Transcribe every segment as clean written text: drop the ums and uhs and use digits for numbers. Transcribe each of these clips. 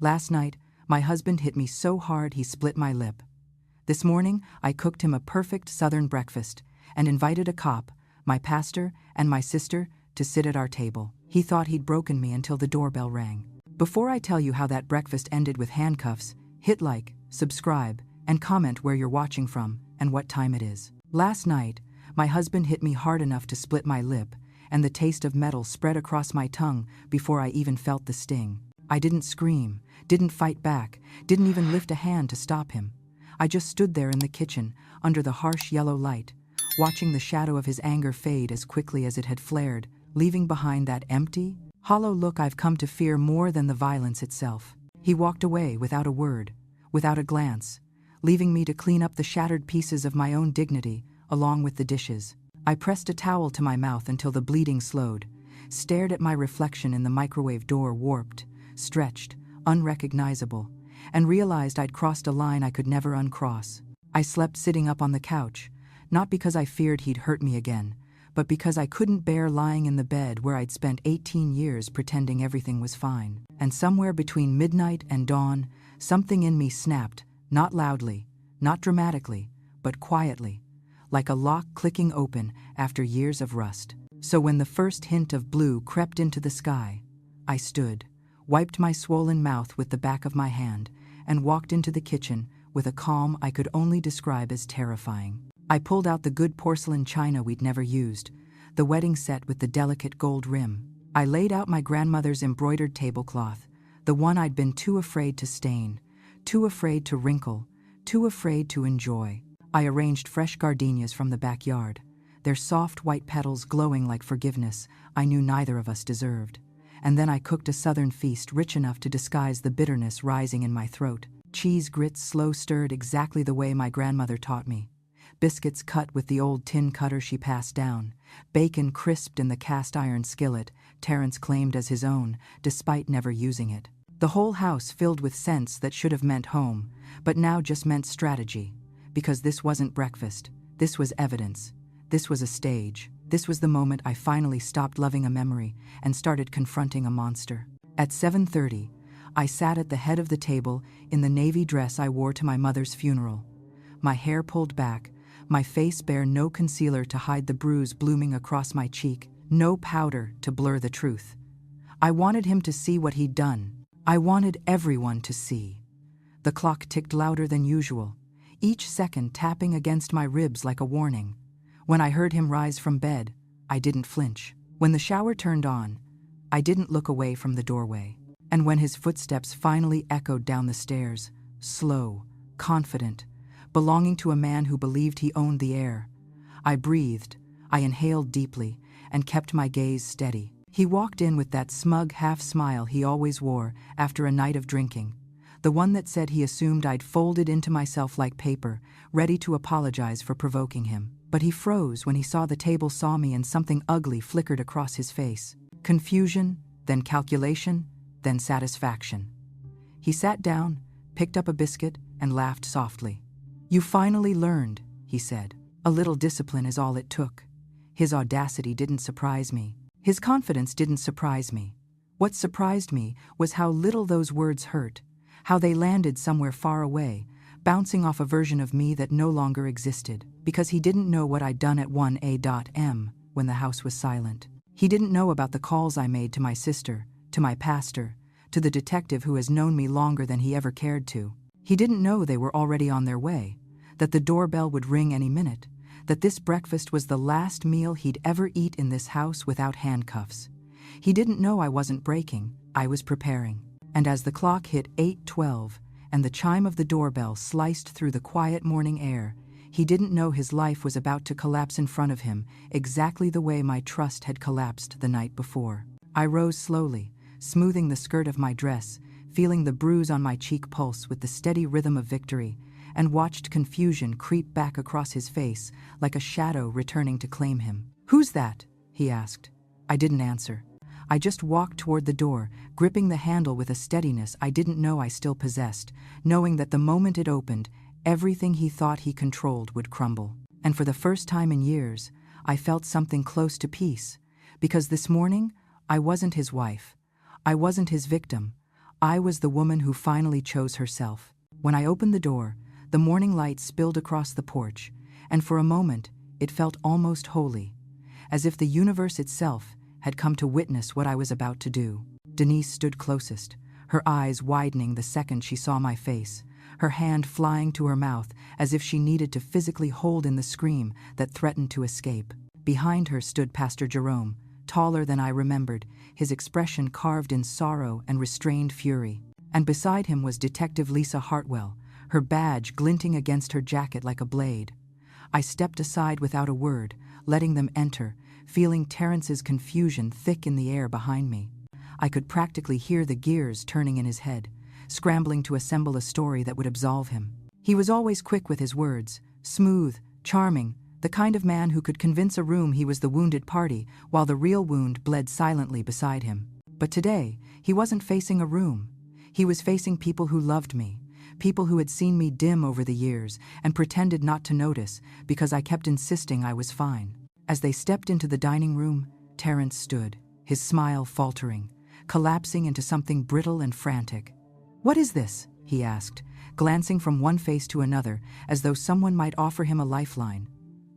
Last night, my husband hit me so hard he split my lip. This morning, I cooked him a perfect Southern breakfast and invited a cop, my pastor, and my sister to sit at our table. He thought he'd broken me until the doorbell rang. Before I tell you how that breakfast ended with handcuffs, hit like, subscribe, and comment where you're watching from and what time it is. Last night, my husband hit me hard enough to split my lip, and the taste of metal spread across my tongue before I even felt the sting. I didn't scream, didn't fight back, didn't even lift a hand to stop him. I just stood there in the kitchen, under the harsh yellow light, watching the shadow of his anger fade as quickly as it had flared, leaving behind that empty, hollow look I've come to fear more than the violence itself. He walked away without a word, without a glance, leaving me to clean up the shattered pieces of my own dignity, along with the dishes. I pressed a towel to my mouth until the bleeding slowed, stared at my reflection in the microwave door warped, stretched, unrecognizable, and realized I'd crossed a line I could never uncross. I slept sitting up on the couch, not because I feared he'd hurt me again, but because I couldn't bear lying in the bed where I'd spent 18 years pretending everything was fine. And somewhere between midnight and dawn, something in me snapped, not loudly, not dramatically, but quietly, like a lock clicking open after years of rust. So when the first hint of blue crept into the sky, I stood, wiped my swollen mouth with the back of my hand, and walked into the kitchen with a calm I could only describe as terrifying. I pulled out the good porcelain china we'd never used, the wedding set with the delicate gold rim. I laid out my grandmother's embroidered tablecloth, the one I'd been too afraid to stain, too afraid to wrinkle, too afraid to enjoy. I arranged fresh gardenias from the backyard, their soft white petals glowing like forgiveness I knew neither of us deserved. And then I cooked a Southern feast rich enough to disguise the bitterness rising in my throat. Cheese grits slow stirred exactly the way my grandmother taught me. Biscuits cut with the old tin cutter she passed down. Bacon crisped in the cast iron skillet Terence claimed as his own, despite never using it. The whole house filled with scents that should have meant home, but now just meant strategy. Because this wasn't breakfast, this was evidence. This was a stage. This was the moment I finally stopped loving a memory and started confronting a monster. At 7:30, I sat at the head of the table in the navy dress I wore to my mother's funeral. My hair pulled back, my face bare no concealer to hide the bruise blooming across my cheek, no powder to blur the truth. I wanted him to see what he'd done. I wanted everyone to see. The clock ticked louder than usual, each second tapping against my ribs like a warning. When I heard him rise from bed, I didn't flinch. When the shower turned on, I didn't look away from the doorway. And when his footsteps finally echoed down the stairs, slow, confident, belonging to a man who believed he owned the air, I breathed, I inhaled deeply, and kept my gaze steady. He walked in with that smug half-smile he always wore after a night of drinking, the one that said he assumed I'd folded into myself like paper, ready to apologize for provoking him. But he froze when he saw the table saw me and something ugly flickered across his face. Confusion, then calculation, then satisfaction. He sat down, picked up a biscuit, and laughed softly. "You finally learned," he said. "A little discipline is all it took." His audacity didn't surprise me. His confidence didn't surprise me. What surprised me was how little those words hurt, how they landed somewhere far away, bouncing off a version of me that no longer existed. Because he didn't know what I'd done at 1 a.m. when the house was silent. He didn't know about the calls I made to my sister, to my pastor, to the detective who has known me longer than he ever cared to. He didn't know they were already on their way, that the doorbell would ring any minute, that this breakfast was the last meal he'd ever eat in this house without handcuffs. He didn't know I wasn't breaking, I was preparing. And as the clock hit 8:12 and the chime of the doorbell sliced through the quiet morning air, he didn't know his life was about to collapse in front of him exactly the way my trust had collapsed the night before. I rose slowly, smoothing the skirt of my dress, feeling the bruise on my cheek pulse with the steady rhythm of victory, and watched confusion creep back across his face like a shadow returning to claim him. "Who's that?" he asked. I didn't answer. I just walked toward the door, gripping the handle with a steadiness I didn't know I still possessed, knowing that the moment it opened, everything he thought he controlled would crumble. And for the first time in years, I felt something close to peace, because this morning, I wasn't his wife. I wasn't his victim. I was the woman who finally chose herself. When I opened the door, the morning light spilled across the porch, and for a moment, it felt almost holy, as if the universe itself had come to witness what I was about to do. Denise stood closest, her eyes widening the second she saw my face, her hand flying to her mouth as if she needed to physically hold in the scream that threatened to escape. Behind her stood Pastor Jerome, taller than I remembered, his expression carved in sorrow and restrained fury. And beside him was Detective Lisa Hartwell, her badge glinting against her jacket like a blade. I stepped aside without a word, letting them enter, feeling Terrence's confusion thick in the air behind me. I could practically hear the gears turning in his head, scrambling to assemble a story that would absolve him. He was always quick with his words, smooth, charming, the kind of man who could convince a room he was the wounded party while the real wound bled silently beside him. But today, he wasn't facing a room. He was facing people who loved me, people who had seen me dim over the years and pretended not to notice because I kept insisting I was fine. As they stepped into the dining room, Terrence stood, his smile faltering, collapsing into something brittle and frantic. "What is this?" he asked, glancing from one face to another as though someone might offer him a lifeline.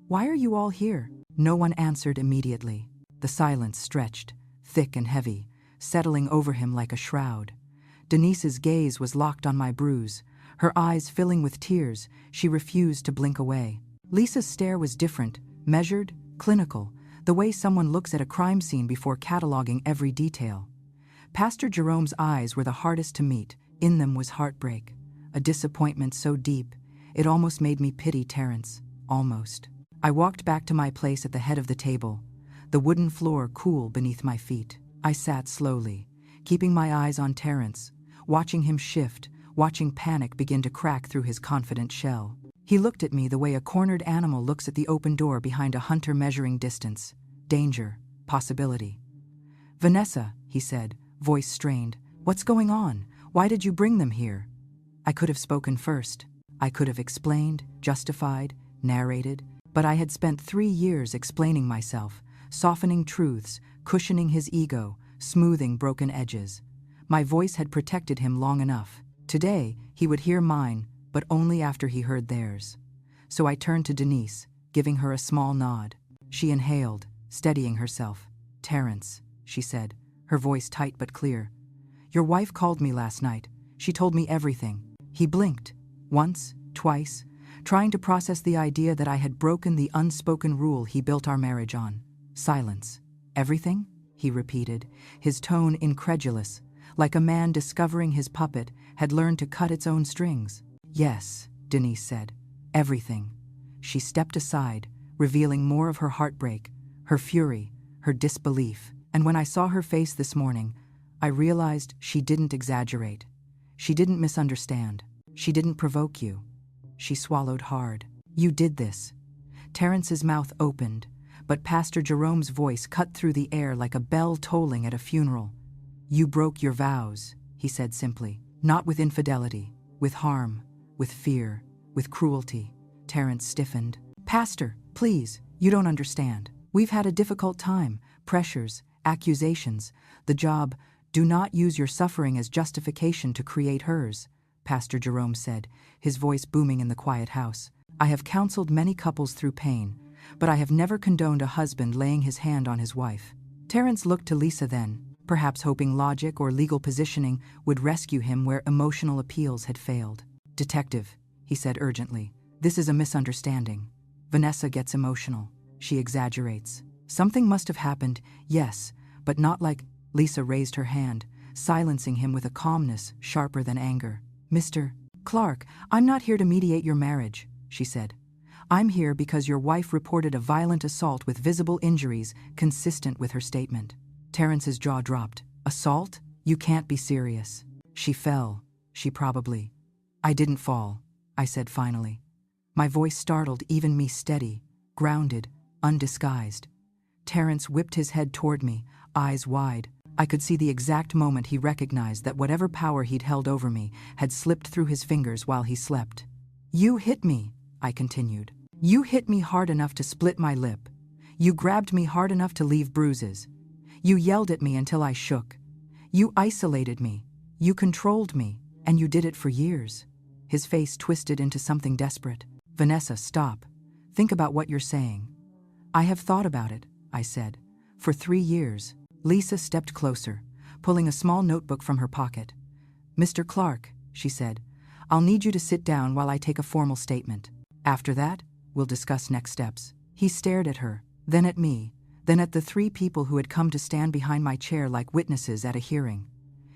"Why are you all here?" No one answered immediately. The silence stretched, thick and heavy, settling over him like a shroud. Denise's gaze was locked on my bruise, her eyes filling with tears. She refused to blink away. Lisa's stare was different, measured, clinical, the way someone looks at a crime scene before cataloging every detail. Pastor Jerome's eyes were the hardest to meet. In them was heartbreak, a disappointment so deep, it almost made me pity Terrence. Almost. I walked back to my place at the head of the table, the wooden floor cool beneath my feet. I sat slowly, keeping my eyes on Terrence, watching him shift, watching panic begin to crack through his confident shell. He looked at me the way a cornered animal looks at the open door behind a hunter measuring distance. Danger, possibility. "Vanessa," he said, voice strained, "what's going on? Why did you bring them here?" I could have spoken first. I could have explained, justified, narrated, but I had spent 3 years explaining myself, softening truths, cushioning his ego, smoothing broken edges. My voice had protected him long enough. Today, he would hear mine, but only after he heard theirs. So I turned to Denise, giving her a small nod. She inhaled, steadying herself. "Terrence," she said, her voice tight but clear. "Your wife called me last night. She told me everything." He blinked, once, twice, trying to process the idea that I had broken the unspoken rule he built our marriage on. Silence. "Everything?" he repeated, his tone incredulous, like a man discovering his puppet had learned to cut its own strings. "Yes," Denise said. "Everything." She stepped aside, revealing more of her heartbreak, her fury, her disbelief. And when I saw her face this morning, I realized she didn't exaggerate. She didn't misunderstand. She didn't provoke you. She swallowed hard. "You did this." Terrence's mouth opened, but Pastor Jerome's voice cut through the air like a bell tolling at a funeral. "You broke your vows," he said simply. "Not with infidelity, with harm, with fear, with cruelty." Terrence stiffened. "Pastor, please, you don't understand. We've had a difficult time, pressures, accusations, the job. Do not use your suffering as justification to create hers," Pastor Jerome said, his voice booming in the quiet house. "I have counseled many couples through pain, but I have never condoned a husband laying his hand on his wife." Terrence looked to Lisa then, perhaps hoping logic or legal positioning would rescue him where emotional appeals had failed. "Detective," he said urgently, "this is a misunderstanding. Vanessa gets emotional. She exaggerates. Something must have happened, yes, but not like—" Lisa raised her hand, silencing him with a calmness sharper than anger. "Mr. Clark, I'm not here to mediate your marriage," she said. "I'm here because your wife reported a violent assault with visible injuries consistent with her statement." Terrence's jaw dropped. "Assault? You can't be serious." "She fell. She probably—" "I didn't fall," I said finally. My voice startled even me, steady, grounded, undisguised. Terrence whipped his head toward me, eyes wide. I could see the exact moment he recognized that whatever power he'd held over me had slipped through his fingers while he slept. "You hit me," I continued. "You hit me hard enough to split my lip. You grabbed me hard enough to leave bruises. You yelled at me until I shook. You isolated me. You controlled me, and you did it for years. His face twisted into something desperate. Vanessa, stop. Think about what you're saying. I have thought about it, I said. For 3 years. Lisa stepped closer, pulling a small notebook from her pocket. Mr. Clark, she said, I'll need you to sit down while I take a formal statement. After that, we'll discuss next steps. He stared at her, then at me, then at the 3 people who had come to stand behind my chair like witnesses at a hearing.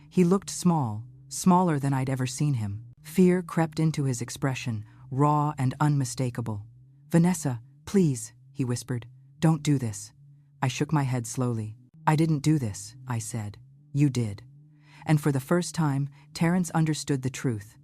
He looked small, smaller than I'd ever seen him. Fear crept into his expression, raw and unmistakable. Vanessa, please, he whispered, don't do this. I shook my head slowly. I didn't do this, I said. You did. And for the first time, Terrence understood the truth.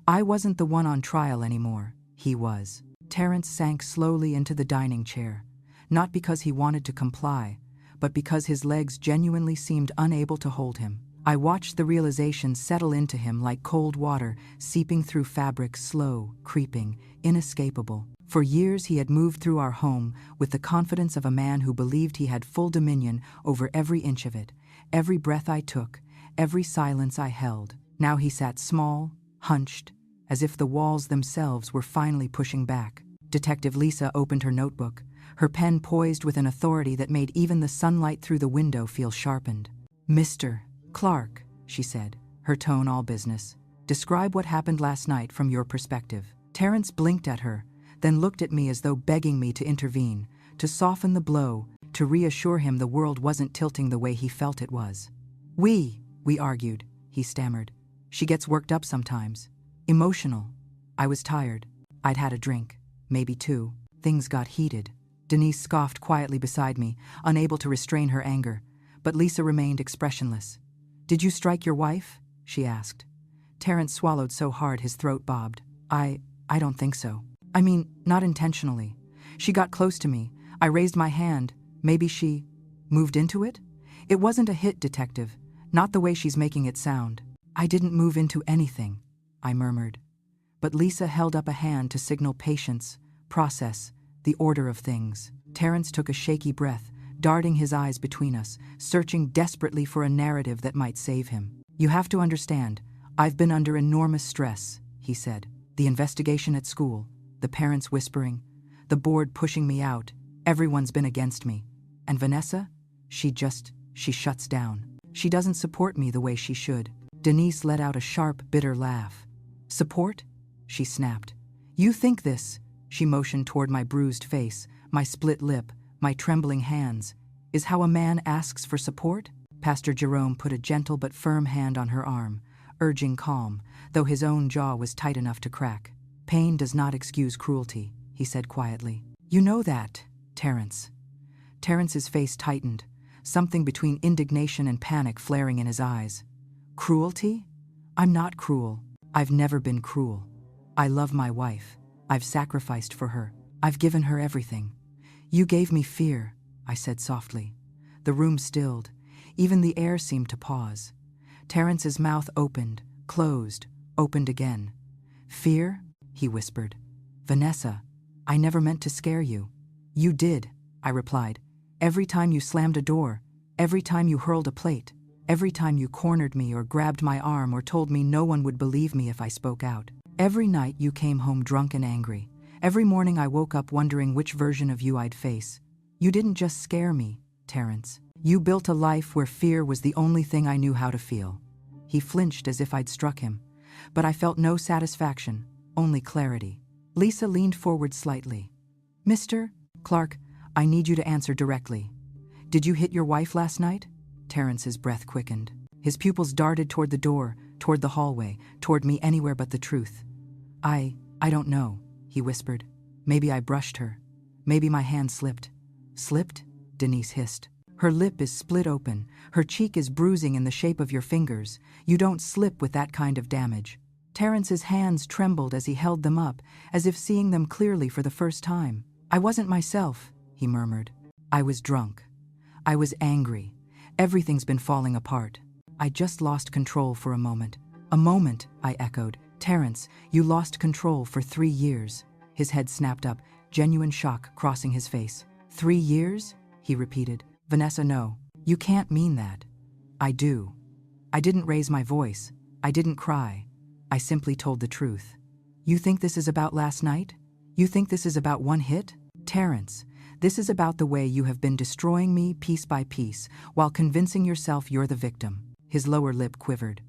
I wasn't the one on trial anymore. He was. Terrence sank slowly into the dining chair, not because he wanted to comply, but because his legs genuinely seemed unable to hold him. I watched the realization settle into him like cold water seeping through fabric, slow, creeping, inescapable. For years he had moved through our home with the confidence of a man who believed he had full dominion over every inch of it, every breath I took, every silence I held. Now he sat small, hunched, as if the walls themselves were finally pushing back. Detective Lisa opened her notebook, her pen poised with an authority that made even the sunlight through the window feel sharpened. Mr. Clark, she said, her tone all business. Describe what happened last night from your perspective. Terrence blinked at her, then looked at me as though begging me to intervene, to soften the blow, to reassure him the world wasn't tilting the way he felt it was. We argued, he stammered. She gets worked up sometimes. Emotional. I was tired. I'd had a drink, maybe 2. Things got heated. Denise scoffed quietly beside me, unable to restrain her anger, but Lisa remained expressionless. Did you strike your wife? She asked. Terrence swallowed so hard his throat bobbed. I don't think so. I mean, not intentionally. She got close to me. I raised my hand. Maybe she moved into it? It wasn't a hit, detective. Not the way she's making it sound. I didn't move into anything, I murmured. But Lisa held up a hand to signal patience, process, the order of things. Terrence took a shaky breath, darting his eyes between us, searching desperately for a narrative that might save him. You have to understand, I've been under enormous stress, he said. The investigation at school, the parents whispering, the board pushing me out, everyone's been against me. And Vanessa? She shuts down. She doesn't support me the way she should. Denise let out a sharp, bitter laugh. Support? She snapped. You think this, she motioned toward my bruised face, my split lip, my trembling hands, is how a man asks for support? Pastor Jerome put a gentle but firm hand on her arm, urging calm, though his own jaw was tight enough to crack. Pain does not excuse cruelty, he said quietly. You know that, Terrence. Terrence's face tightened, something between indignation and panic flaring in his eyes. Cruelty? I'm not cruel. I've never been cruel. I love my wife. I've sacrificed for her. I've given her everything. You gave me fear, I said softly. The room stilled. Even the air seemed to pause. Terrence's mouth opened, closed, opened again. Fear? He whispered. Vanessa, I never meant to scare you. You did, I replied. Every time you slammed a door, every time you hurled a plate, every time you cornered me or grabbed my arm or told me no one would believe me if I spoke out. Every night you came home drunk and angry. Every morning I woke up wondering which version of you I'd face. You didn't just scare me, Terrence. You built a life where fear was the only thing I knew how to feel. He flinched as if I'd struck him, but I felt no satisfaction, only clarity. Lisa leaned forward slightly. Mr. Clark, I need you to answer directly. Did you hit your wife last night? Terrence's breath quickened. His pupils darted toward the door, toward the hallway, toward me, anywhere but the truth. I don't know, he whispered. Maybe I brushed her. Maybe my hand slipped. Slipped? Denise hissed. Her lip is split open. Her cheek is bruising in the shape of your fingers. You don't slip with that kind of damage. Terrence's hands trembled as he held them up, as if seeing them clearly for the first time. I wasn't myself, he murmured. I was drunk. I was angry. Everything's been falling apart. I just lost control for a moment. A moment, I echoed. Terrence, you lost control for 3 years. His head snapped up, genuine shock crossing his face. 3 years? He repeated. Vanessa, no. You can't mean that. I do. I didn't raise my voice. I didn't cry. I simply told the truth. You think this is about last night? You think this is about one hit? Terrence, this is about the way you have been destroying me piece by piece while convincing yourself you're the victim. His lower lip quivered.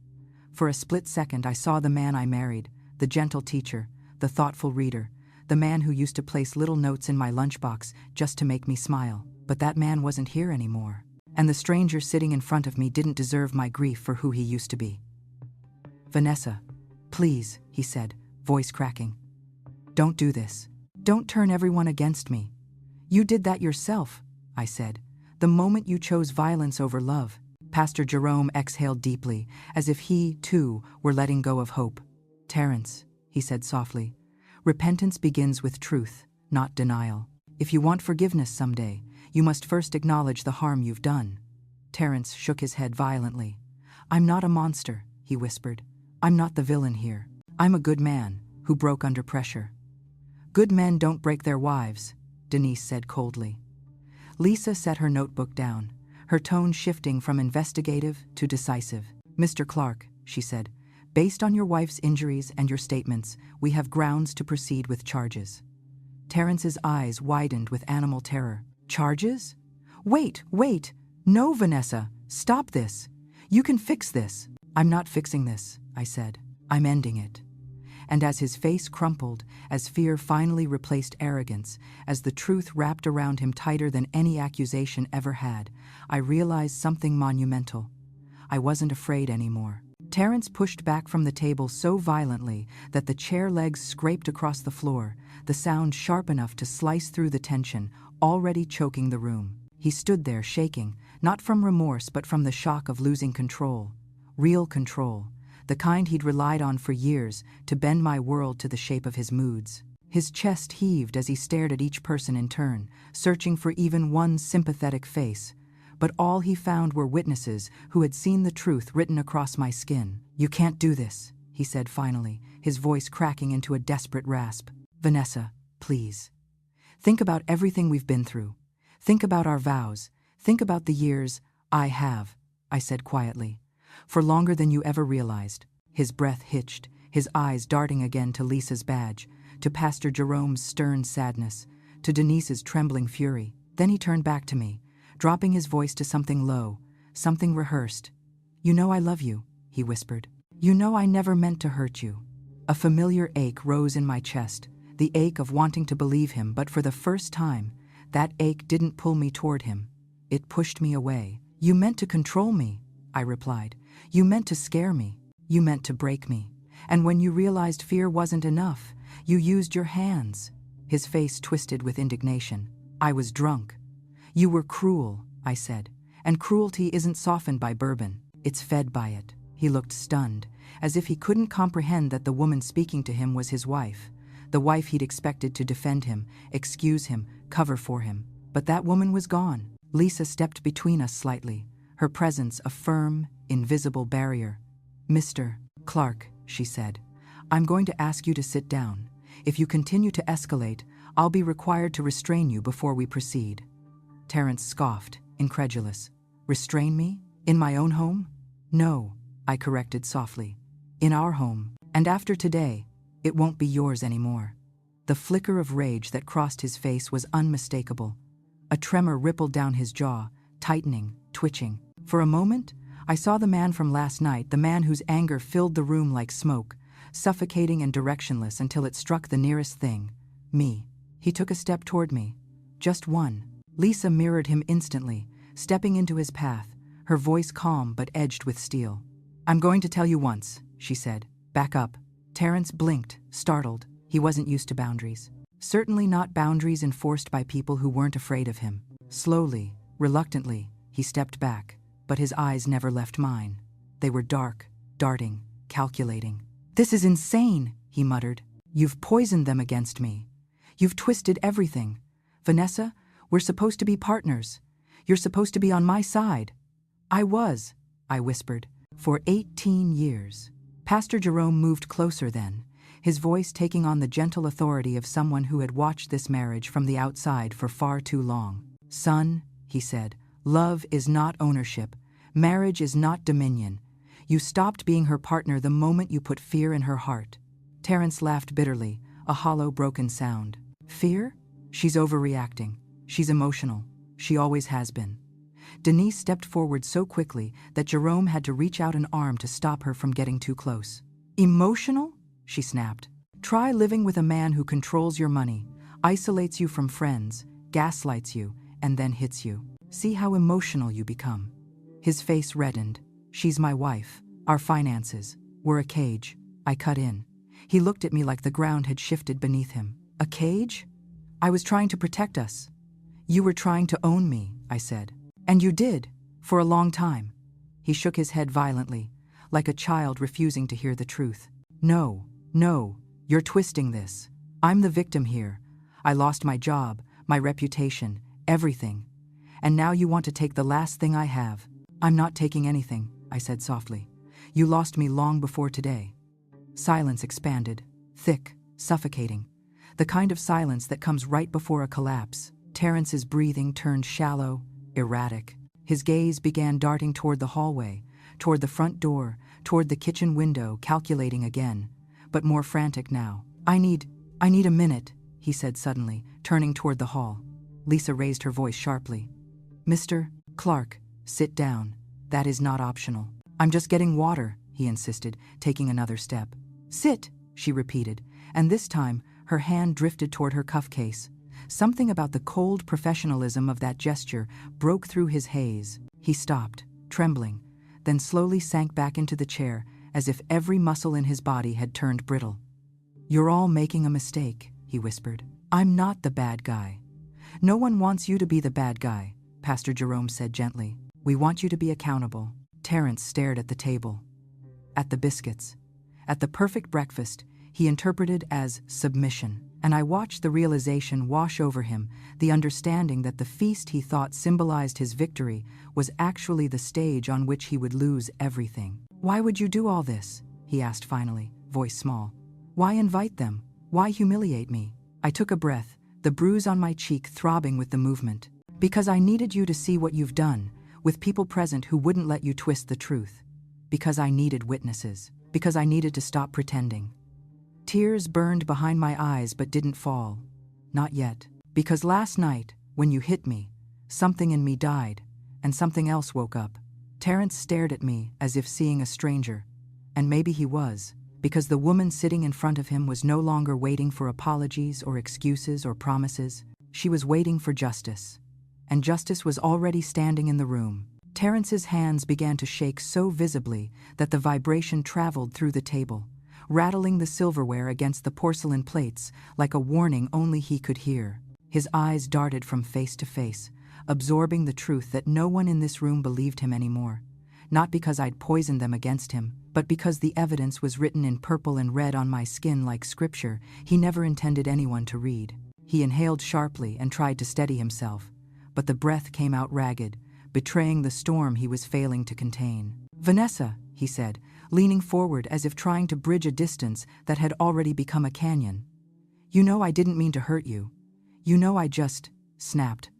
For a split second I saw the man I married, the gentle teacher, the thoughtful reader, the man who used to place little notes in my lunchbox just to make me smile. But that man wasn't here anymore. And the stranger sitting in front of me didn't deserve my grief for who he used to be. Vanessa, please, he said, voice cracking. Don't do this. Don't turn everyone against me. You did that yourself, I said, the moment you chose violence over love. Pastor Jerome exhaled deeply, as if he, too, were letting go of hope. Terrence, he said softly, repentance begins with truth, not denial. If you want forgiveness someday, you must first acknowledge the harm you've done. Terrence shook his head violently. I'm not a monster, he whispered. I'm not the villain here. I'm a good man who broke under pressure. Good men don't break their wives, Denise said coldly. Lisa set her notebook down, her tone shifting from investigative to decisive. Mr. Clark, she said, based on your wife's injuries and your statements, we have grounds to proceed with charges. Terrence's eyes widened with animal terror. Charges? Wait! No, Vanessa, stop this. You can fix this. I'm not fixing this, I said. I'm ending it. And as his face crumpled, as fear finally replaced arrogance, as the truth wrapped around him tighter than any accusation ever had, I realized something monumental. I wasn't afraid anymore. Terrence pushed back from the table so violently that the chair legs scraped across the floor, the sound sharp enough to slice through the tension, already choking the room. He stood there shaking, not from remorse but from the shock of losing control. Real control. The kind he'd relied on for years to bend my world to the shape of his moods. His chest heaved as he stared at each person in turn, searching for even one sympathetic face. But all he found were witnesses who had seen the truth written across my skin. You can't do this, he said finally, his voice cracking into a desperate rasp. Vanessa, please. Think about everything we've been through. Think about our vows. Think about the years I said quietly. For longer than you ever realized. His breath hitched, his eyes darting again to Lisa's badge, to Pastor Jerome's stern sadness, to Denise's trembling fury. Then he turned back to me, dropping his voice to something low, something rehearsed. You know I love you, he whispered. You know I never meant to hurt you. A familiar ache rose in my chest, the ache of wanting to believe him, but for the first time, that ache didn't pull me toward him. It pushed me away. You meant to control me, I replied. You meant to scare me. You meant to break me. And when you realized fear wasn't enough, you used your hands. His face twisted with indignation. I was drunk. You were cruel, I said. And cruelty isn't softened by bourbon. It's fed by it. He looked stunned, as if he couldn't comprehend that the woman speaking to him was his wife. The wife he'd expected to defend him, excuse him, cover for him. But that woman was gone. Lisa stepped between us slightly, her presence a firm, invisible barrier. Mr. Clark, she said, I'm going to ask you to sit down. If you continue to escalate, I'll be required to restrain you before we proceed. Terrence scoffed, incredulous. Restrain me? In my own home? No, I corrected softly. In our home. And after today, it won't be yours anymore. The flicker of rage that crossed his face was unmistakable. A tremor rippled down his jaw, tightening, twitching. For a moment, I saw the man from last night, the man whose anger filled the room like smoke, suffocating and directionless until it struck the nearest thing, me. He took a step toward me. Just one. Lisa mirrored him instantly, stepping into his path, her voice calm but edged with steel. I'm going to tell you once, she said. Back up. Terrence blinked, startled. He wasn't used to boundaries. Certainly not boundaries enforced by people who weren't afraid of him. Slowly, reluctantly, he stepped back, but his eyes never left mine. They were dark, darting, calculating. This is insane, he muttered. You've poisoned them against me. You've twisted everything. Vanessa, we're supposed to be partners. You're supposed to be on my side. I was, I whispered, for 18 years. Pastor Jerome moved closer then, his voice taking on the gentle authority of someone who had watched this marriage from the outside for far too long. Son, he said, love is not ownership. Marriage is not dominion. You stopped being her partner the moment you put fear in her heart. Terrence laughed bitterly, a hollow, broken sound. Fear? She's overreacting. She's emotional. She always has been. Denise stepped forward so quickly that Jerome had to reach out an arm to stop her from getting too close. Emotional? She snapped. Try living with a man who controls your money, isolates you from friends, gaslights you, and then hits you. See how emotional you become. His face reddened. She's my wife. Our finances. We're a cage. I cut in. He looked at me like the ground had shifted beneath him. A cage? I was trying to protect us. You were trying to own me, I said. And you did, for a long time. He shook his head violently, like a child refusing to hear the truth. No, you're twisting this. I'm the victim here. I lost my job, my reputation, everything. And now you want to take the last thing I have. I'm not taking anything, I said softly. You lost me long before today. Silence expanded, thick, suffocating. The kind of silence that comes right before a collapse. Terrence's breathing turned shallow, erratic. His gaze began darting toward the hallway, toward the front door, toward the kitchen window, calculating again, but more frantic now. I need a minute, he said suddenly, turning toward the hall. Lisa raised her voice sharply. Mr. Clark, sit down. That is not optional. I'm just getting water, he insisted, taking another step. Sit, she repeated, and this time her hand drifted toward her cuff case. Something about the cold professionalism of that gesture broke through his haze. He stopped, trembling, then slowly sank back into the chair as if every muscle in his body had turned brittle. You're all making a mistake, he whispered. I'm not the bad guy. No one wants you to be the bad guy, Pastor Jerome said gently. We want you to be accountable. Terrence stared at the table, at the biscuits, at the perfect breakfast he interpreted as submission. And I watched the realization wash over him, the understanding that the feast he thought symbolized his victory was actually the stage on which he would lose everything. Why would you do all this? He asked finally, voice small. Why invite them? Why humiliate me? I took a breath, the bruise on my cheek throbbing with the movement. Because I needed you to see what you've done, with people present who wouldn't let you twist the truth. Because I needed witnesses. Because I needed to stop pretending. Tears burned behind my eyes but didn't fall. Not yet. Because last night, when you hit me, something in me died, and something else woke up. Terrence stared at me as if seeing a stranger. And maybe he was, because the woman sitting in front of him was no longer waiting for apologies or excuses or promises. She was waiting for justice. And justice was already standing in the room. Terrence's hands began to shake so visibly that the vibration traveled through the table, rattling the silverware against the porcelain plates like a warning only he could hear. His eyes darted from face to face, absorbing the truth that no one in this room believed him anymore. Not because I'd poisoned them against him, but because the evidence was written in purple and red on my skin like scripture he never intended anyone to read. He inhaled sharply and tried to steady himself, but the breath came out ragged, betraying the storm he was failing to contain. Vanessa, he said, leaning forward as if trying to bridge a distance that had already become a canyon. You know I didn't mean to hurt you. You know I just snapped.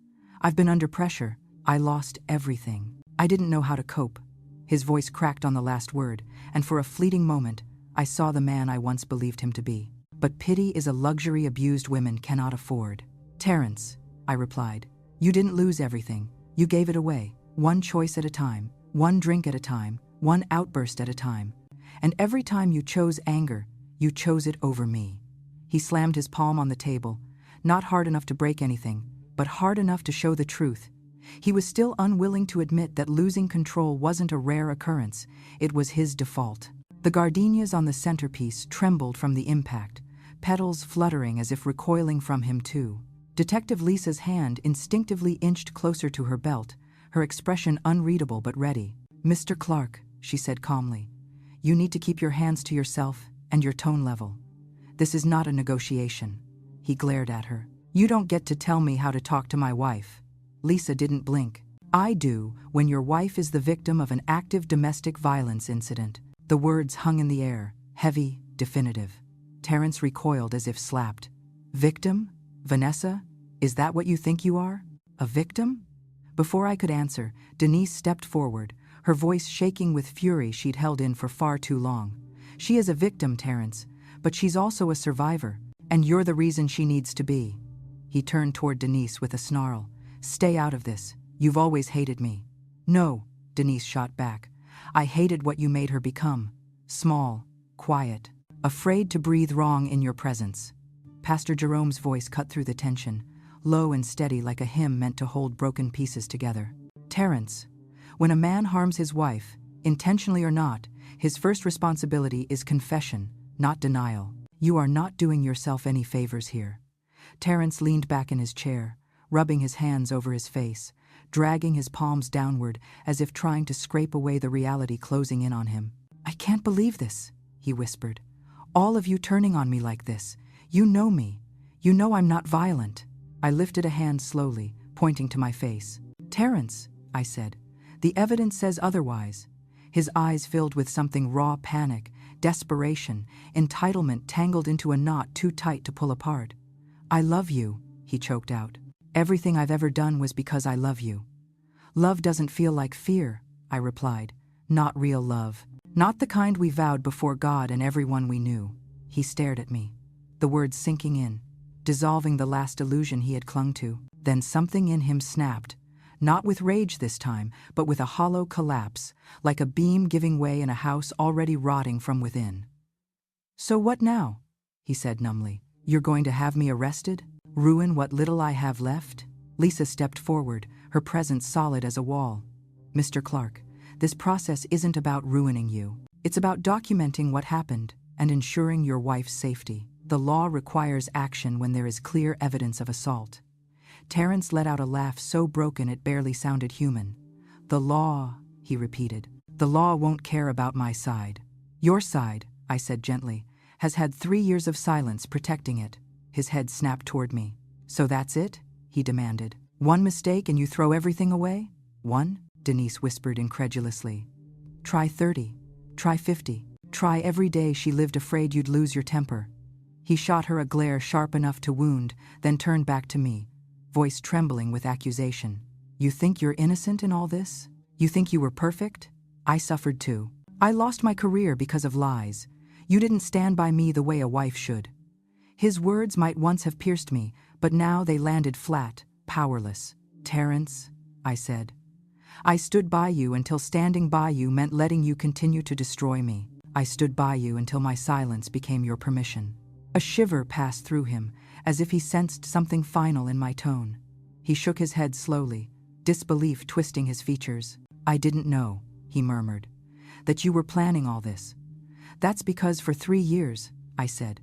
I've been under pressure. I lost everything. I didn't know how to cope. His voice cracked on the last word, and for a fleeting moment, I saw the man I once believed him to be. But pity is a luxury abused women cannot afford. Terrence, I replied, you didn't lose everything. You gave it away, one choice at a time, one drink at a time, one outburst at a time. And every time you chose anger, you chose it over me. He slammed his palm on the table, not hard enough to break anything, but hard enough to show the truth. He was still unwilling to admit that losing control wasn't a rare occurrence, it was his default. The gardenias on the centerpiece trembled from the impact, petals fluttering as if recoiling from him too. Detective Lisa's hand instinctively inched closer to her belt, her expression unreadable but ready. Mr. Clark, she said calmly, you need to keep your hands to yourself and your tone level. This is not a negotiation. He glared at her. You don't get to tell me how to talk to my wife. Lisa didn't blink. I do when your wife is the victim of an active domestic violence incident. The words hung in the air, heavy, definitive. Terrence recoiled as if slapped. Victim? Vanessa? Is that what you think you are? A victim? Before I could answer, Denise stepped forward, her voice shaking with fury she'd held in for far too long. "She is a victim, Terrence, but she's also a survivor, and you're the reason she needs to be." He turned toward Denise with a snarl. "Stay out of this. You've always hated me." "No," Denise shot back. "I hated what you made her become. Small, quiet, afraid to breathe wrong in your presence." Pastor Jerome's voice cut through the tension, low and steady like a hymn meant to hold broken pieces together. "Terrence, when a man harms his wife, intentionally or not, his first responsibility is confession, not denial. You are not doing yourself any favors here." Terrence leaned back in his chair, rubbing his hands over his face, dragging his palms downward as if trying to scrape away the reality closing in on him. "I can't believe this," he whispered. "All of you turning on me like this. You know me. You know I'm not violent." I lifted a hand slowly, pointing to my face. "Terrence," I said, "the evidence says otherwise." His eyes filled with something raw panic, desperation, entitlement tangled into a knot too tight to pull apart. "I love you," he choked out. "Everything I've ever done was because I love you." "Love doesn't feel like fear," I replied. "Not real love. Not the kind we vowed before God and everyone we knew." He stared at me, the words sinking in, dissolving the last illusion he had clung to. Then something in him snapped, not with rage this time, but with a hollow collapse, like a beam giving way in a house already rotting from within. "So what now?" he said numbly. "You're going to have me arrested? Ruin what little I have left?" Lisa stepped forward, her presence solid as a wall. "Mr. Clark, this process isn't about ruining you. It's about documenting what happened and ensuring your wife's safety. The law requires action when there is clear evidence of assault." Terrence let out a laugh so broken it barely sounded human. "The law," he repeated. "The law won't care about my side." "Your side," I said gently, "has had 3 years of silence protecting it." His head snapped toward me. "So that's it?" he demanded. "One mistake and you throw everything away?" "One?" Denise whispered incredulously. "Try 30. Try 50. Try every day she lived afraid you'd lose your temper." He shot her a glare sharp enough to wound, then turned back to me, voice trembling with accusation. "You think you're innocent in all this? You think you were perfect? I suffered too. I lost my career because of lies. You didn't stand by me the way a wife should." His words might once have pierced me, but now they landed flat, powerless. "Terrence," I said, "I stood by you until standing by you meant letting you continue to destroy me. I stood by you until my silence became your permission." A shiver passed through him, as if he sensed something final in my tone. He shook his head slowly, disbelief twisting his features. "I didn't know," he murmured, "that you were planning all this." "That's because for 3 years," I said,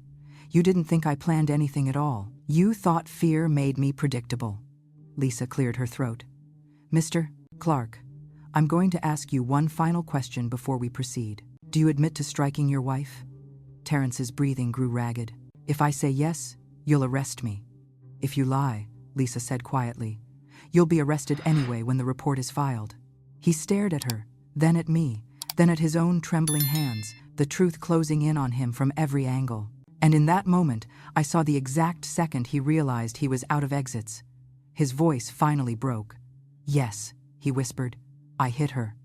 "you didn't think I planned anything at all. You thought fear made me predictable." Lisa cleared her throat. "Mr. Clark, I'm going to ask you one final question before we proceed. Do you admit to striking your wife?" Terrence's breathing grew ragged. "If I say yes, you'll arrest me." "If you lie," Lisa said quietly, "you'll be arrested anyway when the report is filed." He stared at her, then at me, then at his own trembling hands, the truth closing in on him from every angle. And in that moment, I saw the exact second he realized he was out of exits. His voice finally broke. "Yes," he whispered, "I hit her."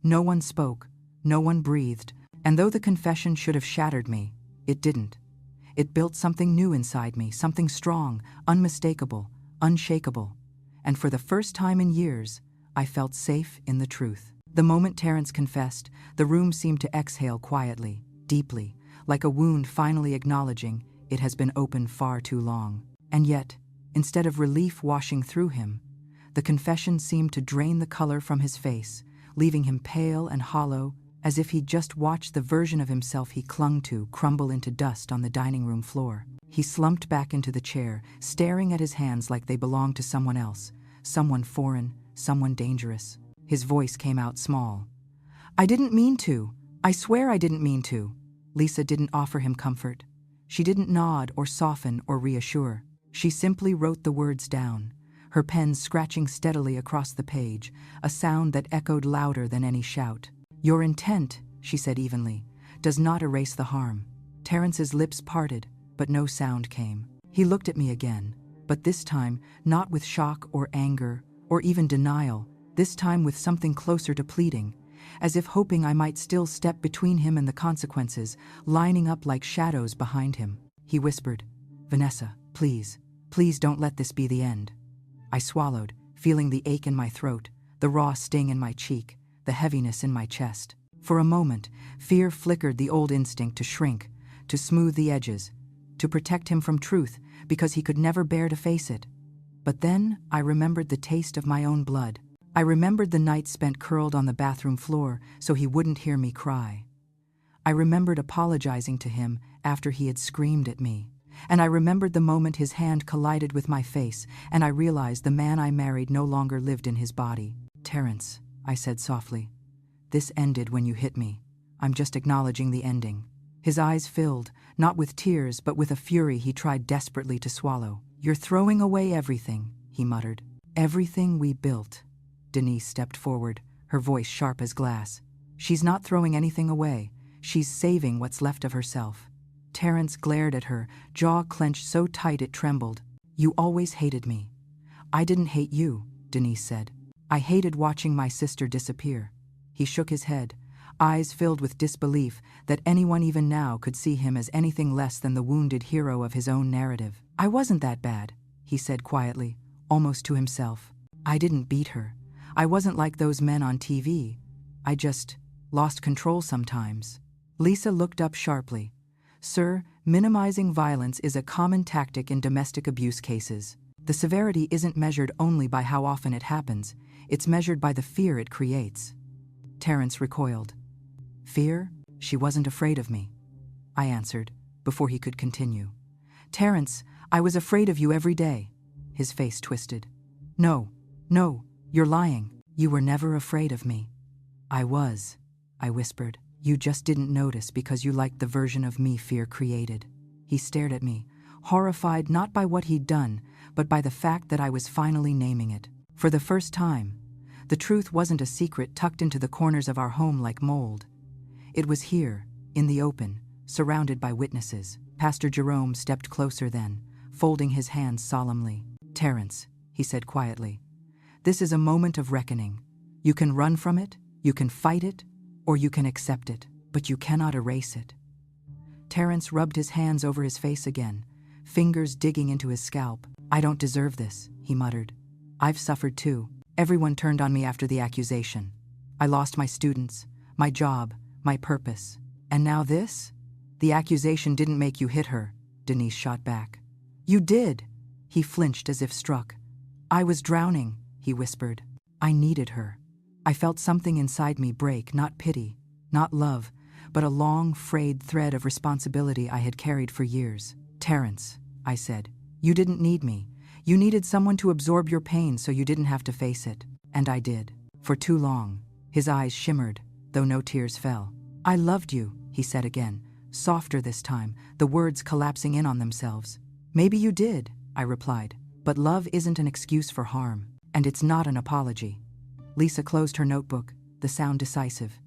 No one spoke, no one breathed, and though the confession should have shattered me, it didn't. It built something new inside me, something strong, unmistakable, unshakable. And for the first time in years, I felt safe in the truth. The moment Terrence confessed, the room seemed to exhale quietly, deeply, like a wound finally acknowledging it has been open far too long. And yet, instead of relief washing through him, the confession seemed to drain the color from his face, leaving him pale and hollow, as if he'd just watched the version of himself he clung to crumble into dust on the dining room floor. He slumped back into the chair, staring at his hands like they belonged to someone else, someone foreign, someone dangerous. His voice came out small. "I didn't mean to. I swear I didn't mean to." Lisa didn't offer him comfort. She didn't nod or soften or reassure. She simply wrote the words down, her pen scratching steadily across the page, a sound that echoed louder than any shout. "Your intent," she said evenly, "does not erase the harm." Terrence's lips parted, but no sound came. He looked at me again, but this time not with shock or anger or even denial, this time with something closer to pleading, as if hoping I might still step between him and the consequences, lining up like shadows behind him. He whispered, "Vanessa, please, please don't let this be the end." I swallowed, feeling the ache in my throat, the raw sting in my cheek, the heaviness in my chest. For a moment, fear flickered the old instinct to shrink, to smooth the edges, to protect him from truth, because he could never bear to face it. But then I remembered the taste of my own blood. I remembered the night spent curled on the bathroom floor so he wouldn't hear me cry. I remembered apologizing to him after he had screamed at me. And I remembered the moment his hand collided with my face, and I realized the man I married no longer lived in his body. "Terrence," I said softly, "this ended when you hit me. I'm just acknowledging the ending." His eyes filled, not with tears, but with a fury he tried desperately to swallow. "You're throwing away everything," he muttered. "Everything we built." Denise stepped forward, her voice sharp as glass. "She's not throwing anything away. She's saving what's left of herself." Terrence glared at her, jaw clenched so tight it trembled. "You always hated me." "I didn't hate you," Denise said. "I hated watching my sister disappear." He shook his head, eyes filled with disbelief that anyone even now could see him as anything less than the wounded hero of his own narrative. "I wasn't that bad," he said quietly, almost to himself. "I didn't beat her. I wasn't like those men on TV. I just lost control sometimes." Lisa looked up sharply. "Sir, minimizing violence is a common tactic in domestic abuse cases. The severity isn't measured only by how often it happens, it's measured by the fear it creates." Terrence recoiled. "Fear? She wasn't afraid of me," I answered, before he could continue. "Terrence, I was afraid of you every day." His face twisted. No, you're lying. You were never afraid of me." "I was," I whispered. "You just didn't notice because you liked the version of me fear created." He stared at me, horrified not by what he'd done, but by the fact that I was finally naming it. For the first time, the truth wasn't a secret tucked into the corners of our home like mold. It was here, in the open, surrounded by witnesses. Pastor Jerome stepped closer then, folding his hands solemnly. "Terrence," he said quietly, "this is a moment of reckoning. You can run from it, you can fight it, or you can accept it, but you cannot erase it." Terrence rubbed his hands over his face again, fingers digging into his scalp. "I don't deserve this," he muttered. "I've suffered too. Everyone turned on me after the accusation. I lost my students, my job, my purpose. And now this? The accusation didn't make you hit her," Denise shot back. "You did." He flinched as if struck. "I was drowning," he whispered. "I needed her. I felt something inside me break, not pity, not love, but a long, frayed thread of responsibility I had carried for years." "Terrence," I said, "you didn't need me. You needed someone to absorb your pain so you didn't have to face it. And I did. For too long." His eyes shimmered, though no tears fell. "I loved you," he said again, softer this time, the words collapsing in on themselves. "Maybe you did," I replied, "but love isn't an excuse for harm, and it's not an apology." Lisa closed her notebook, the sound decisive.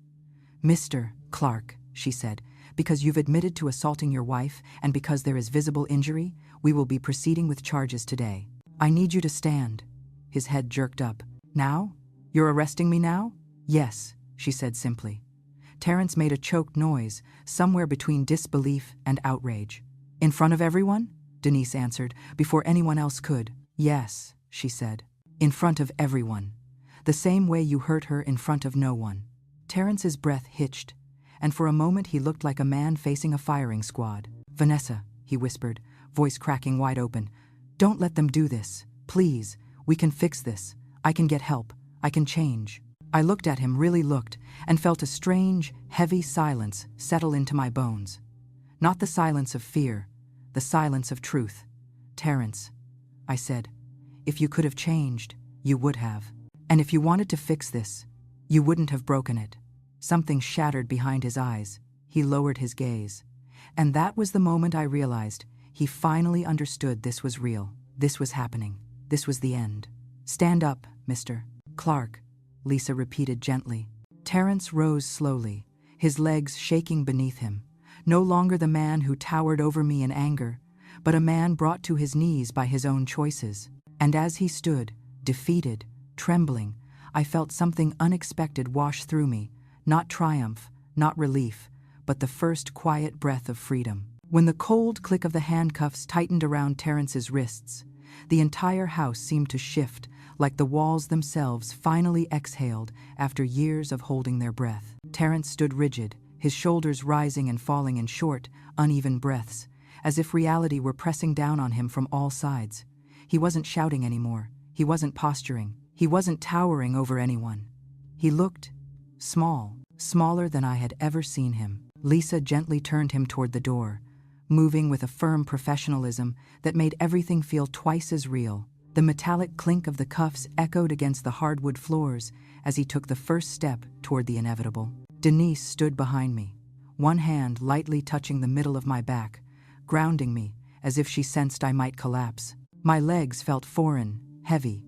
"Mr. Clark," she said, "because you've admitted to assaulting your wife and because there is visible injury, we will be proceeding with charges today. I need you to stand." His head jerked up. "Now? You're arresting me now?" "Yes," she said simply. Terrence made a choked noise, somewhere between disbelief and outrage. "In front of everyone?" Denise answered, before anyone else could. "Yes," she said. "In front of everyone. The same way you hurt her in front of no one." Terrence's breath hitched, and for a moment he looked like a man facing a firing squad. "Vanessa," he whispered, voice cracking wide open, "don't let them do this. Please, we can fix this. I can get help. I can change." I looked at him, really looked, and felt a strange, heavy silence settle into my bones. Not the silence of fear, the silence of truth. "Terrence," I said, "if you could have changed, you would have. And if you wanted to fix this, you wouldn't have broken it." Something shattered behind his eyes. He lowered his gaze. And that was the moment I realized he finally understood this was real. This was happening. This was the end. "Stand up, Mr. Clark," Lisa repeated gently. Terrence rose slowly, his legs shaking beneath him, no longer the man who towered over me in anger, but a man brought to his knees by his own choices. And as he stood, defeated, trembling, I felt something unexpected wash through me, Not triumph, not relief, but the first quiet breath of freedom. When the cold click of the handcuffs tightened around Terrence's wrists, the entire house seemed to shift, like the walls themselves finally exhaled after years of holding their breath. Terrence stood rigid, his shoulders rising and falling in short, uneven breaths, as if reality were pressing down on him from all sides. He wasn't shouting anymore. He wasn't posturing. He wasn't towering over anyone. He looked small, smaller than I had ever seen him. Lisa gently turned him toward the door, moving with a firm professionalism that made everything feel twice as real. The metallic clink of the cuffs echoed against the hardwood floors as he took the first step toward the inevitable. Denise stood behind me, one hand lightly touching the middle of my back, grounding me as if she sensed I might collapse. My legs felt foreign, heavy,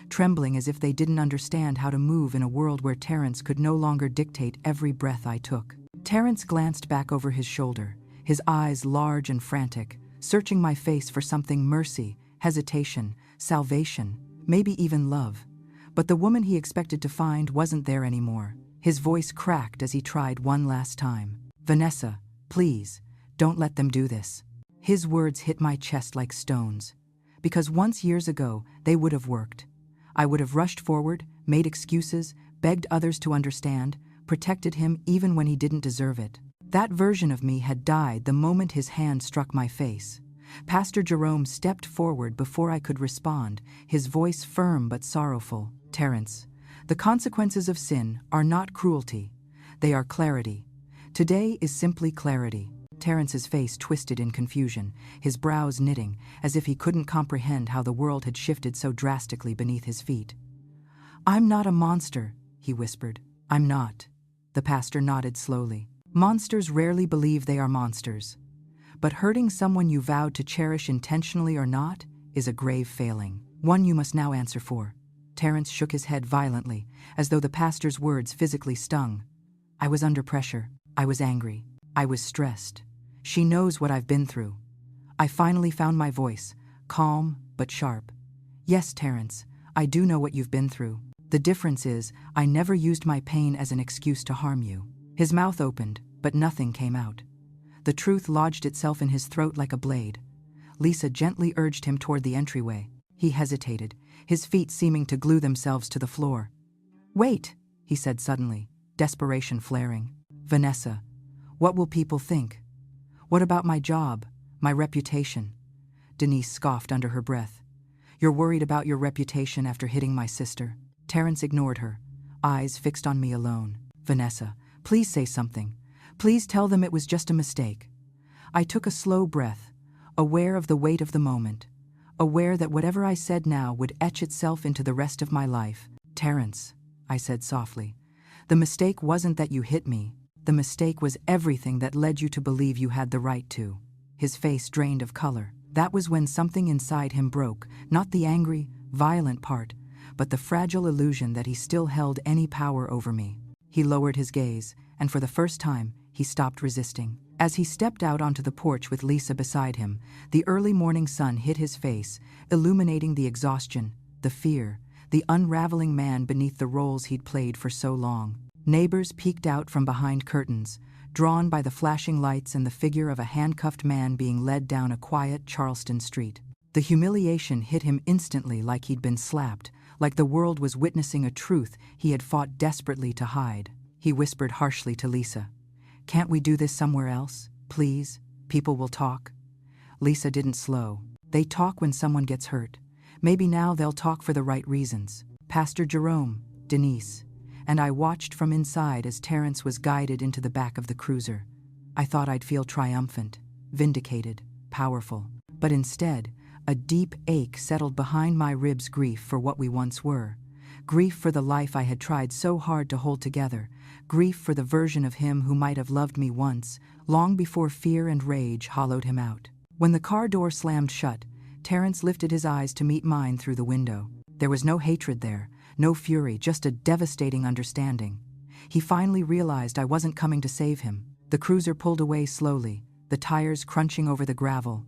trembling as if they didn't understand how to move in a world where Terrence could no longer dictate every breath I took. Terrence glanced back over his shoulder, his eyes large and frantic, searching my face for something: mercy, hesitation, salvation, maybe even love. But the woman he expected to find wasn't there anymore. His voice cracked as he tried one last time. "Vanessa, please, don't let them do this." His words hit my chest like stones. Because once years ago, they would have worked. I would have rushed forward, made excuses, begged others to understand, protected him even when he didn't deserve it. That version of me had died the moment his hand struck my face. Pastor Jerome stepped forward before I could respond, his voice firm but sorrowful. "Terrence, the consequences of sin are not cruelty. They are clarity. Today is simply clarity." Terrence's face twisted in confusion, his brows knitting, as if he couldn't comprehend how the world had shifted so drastically beneath his feet. "I'm not a monster," he whispered. "I'm not." The pastor nodded slowly. "Monsters rarely believe they are monsters. But hurting someone you vowed to cherish intentionally or not is a grave failing, one you must now answer for." Terrence shook his head violently, as though the pastor's words physically stung. "I was under pressure. I was angry. I was stressed. She knows what I've been through." I finally found my voice, calm but sharp. "Yes, Terrence, I do know what you've been through. The difference is, I never used my pain as an excuse to harm you." His mouth opened, but nothing came out. The truth lodged itself in his throat like a blade. Lisa gently urged him toward the entryway. He hesitated, his feet seeming to glue themselves to the floor. "Wait," he said suddenly, desperation flaring. "Vanessa, what will people think? What about my job, my reputation?" Denise scoffed under her breath. "You're worried about your reputation after hitting my sister?" Terrence ignored her, eyes fixed on me alone. "Vanessa, please say something. Please tell them it was just a mistake." I took a slow breath, aware of the weight of the moment, aware that whatever I said now would etch itself into the rest of my life. "Terrence," I said softly, "the mistake wasn't that you hit me. The mistake was everything that led you to believe you had the right to." His face drained of color. That was when something inside him broke, not the angry, violent part, but the fragile illusion that he still held any power over me. He lowered his gaze, and for the first time, he stopped resisting. As he stepped out onto the porch with Lisa beside him, the early morning sun hit his face, illuminating the exhaustion, the fear, the unraveling man beneath the roles he'd played for so long. Neighbors peeked out from behind curtains, drawn by the flashing lights and the figure of a handcuffed man being led down a quiet Charleston street. The humiliation hit him instantly, like he'd been slapped, like the world was witnessing a truth he had fought desperately to hide. He whispered harshly to Lisa, "Can't we do this somewhere else? Please? People will talk." Lisa didn't slow. They talk when someone gets hurt. Maybe now they'll talk for the right reasons. Pastor Jerome, Denise, and I watched from inside as Terrence was guided into the back of the cruiser. I thought I'd feel triumphant, vindicated, powerful. But instead, a deep ache settled behind my ribs, grief for what we once were. Grief for the life I had tried so hard to hold together. Grief for the version of him who might have loved me once, long before fear and rage hollowed him out. When the car door slammed shut, Terrence lifted his eyes to meet mine through the window. There was no hatred there, no fury, just a devastating understanding. He finally realized I wasn't coming to save him. The cruiser pulled away slowly, the tires crunching over the gravel,